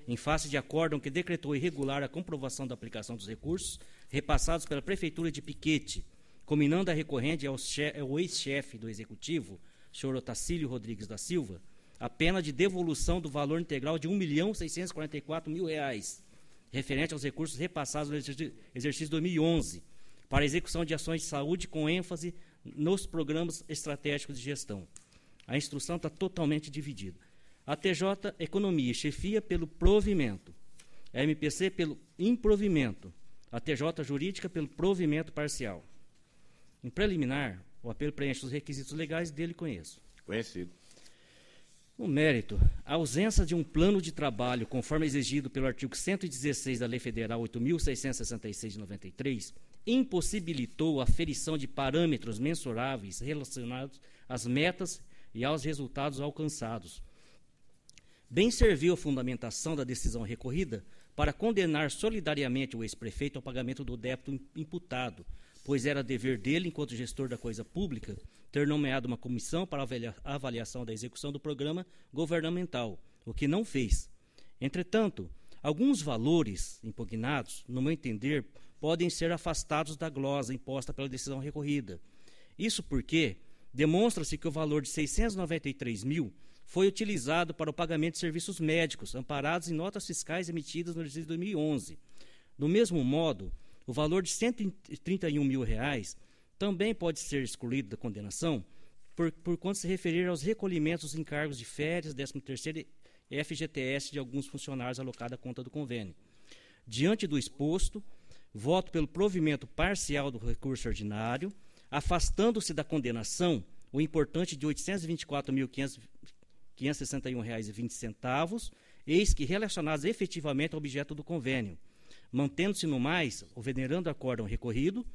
em face de acórdão que decretou irregular a comprovação da aplicação dos recursos repassados pela Prefeitura de Piquete, combinando a recorrente ao ex-chefe do Executivo, senhor Otacílio Rodrigues da Silva, a pena de devolução do valor integral de R$ 1.644.000, referente aos recursos repassados no exercício 2011, para a execução de ações de saúde com ênfase nos programas estratégicos de gestão. A instrução está totalmente dividida. A TJ Economia e Chefia pelo provimento, a MPC pelo improvimento, a TJ Jurídica pelo provimento parcial. Em preliminar, o apelo preenche os requisitos legais dele conheço.
Conhecido.
No mérito, a ausência de um plano de trabalho, conforme exigido pelo artigo 116 da Lei Federal 8.666 de 93, impossibilitou a aferição de parâmetros mensuráveis relacionados às metas e aos resultados alcançados. Bem serviu a fundamentação da decisão recorrida para condenar solidariamente o ex-prefeito ao pagamento do débito imputado, pois era dever dele, enquanto gestor da coisa pública, ter nomeado uma comissão para a avaliação da execução do programa governamental, o que não fez. Entretanto, alguns valores impugnados, no meu entender, podem ser afastados da glosa imposta pela decisão recorrida. Isso porque demonstra-se que o valor de R$ 693 mil foi utilizado para o pagamento de serviços médicos, amparados em notas fiscais emitidas no exercício 2011. Do mesmo modo, o valor de R$ 131 mil também pode ser excluído da condenação por quanto se referir aos recolhimentos dos encargos de férias, 13º e FGTS de alguns funcionários alocados à conta do convênio. Diante do exposto, voto pelo provimento parcial do recurso ordinário, afastando-se da condenação o importante de R$ 824.561,20, eis que relacionados efetivamente ao objeto do convênio, mantendo-se no mais o venerando acórdão recorrido,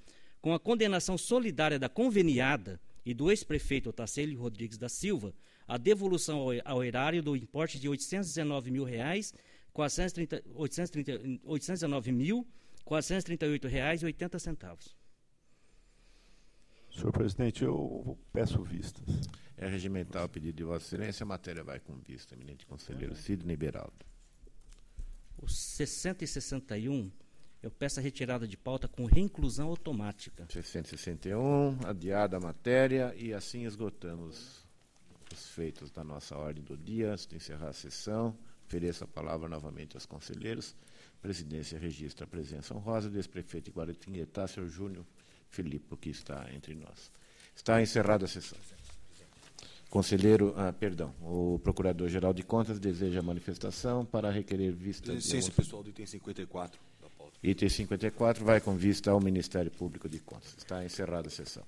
com a condenação solidária da conveniada e do ex-prefeito Otacílio Rodrigues da Silva, a devolução ao erário do importe de R$ 819.438,80.
Senhor presidente, eu peço vistas.
É regimental o pedido de Vossa Excelência, a matéria vai com vista, eminente conselheiro Sidney Beraldo.
Os 60 e 61, eu peço a retirada de pauta com reinclusão automática.
661, adiada a matéria, e assim esgotamos os feitos da nossa ordem do dia. Antes de encerrar a sessão, ofereço a palavra novamente aos conselheiros. A presidência registra a presença honrosa do ex-prefeito de Guaratinguetá, senhor Júnior Filipe, que está entre nós. Está encerrada a sessão. Conselheiro, o Procurador-Geral de Contas deseja manifestação para requerer vista...
Licença, pessoal, do item 54 da pauta.
Item 54 vai com vista ao Ministério Público de Contas. Está encerrada a sessão.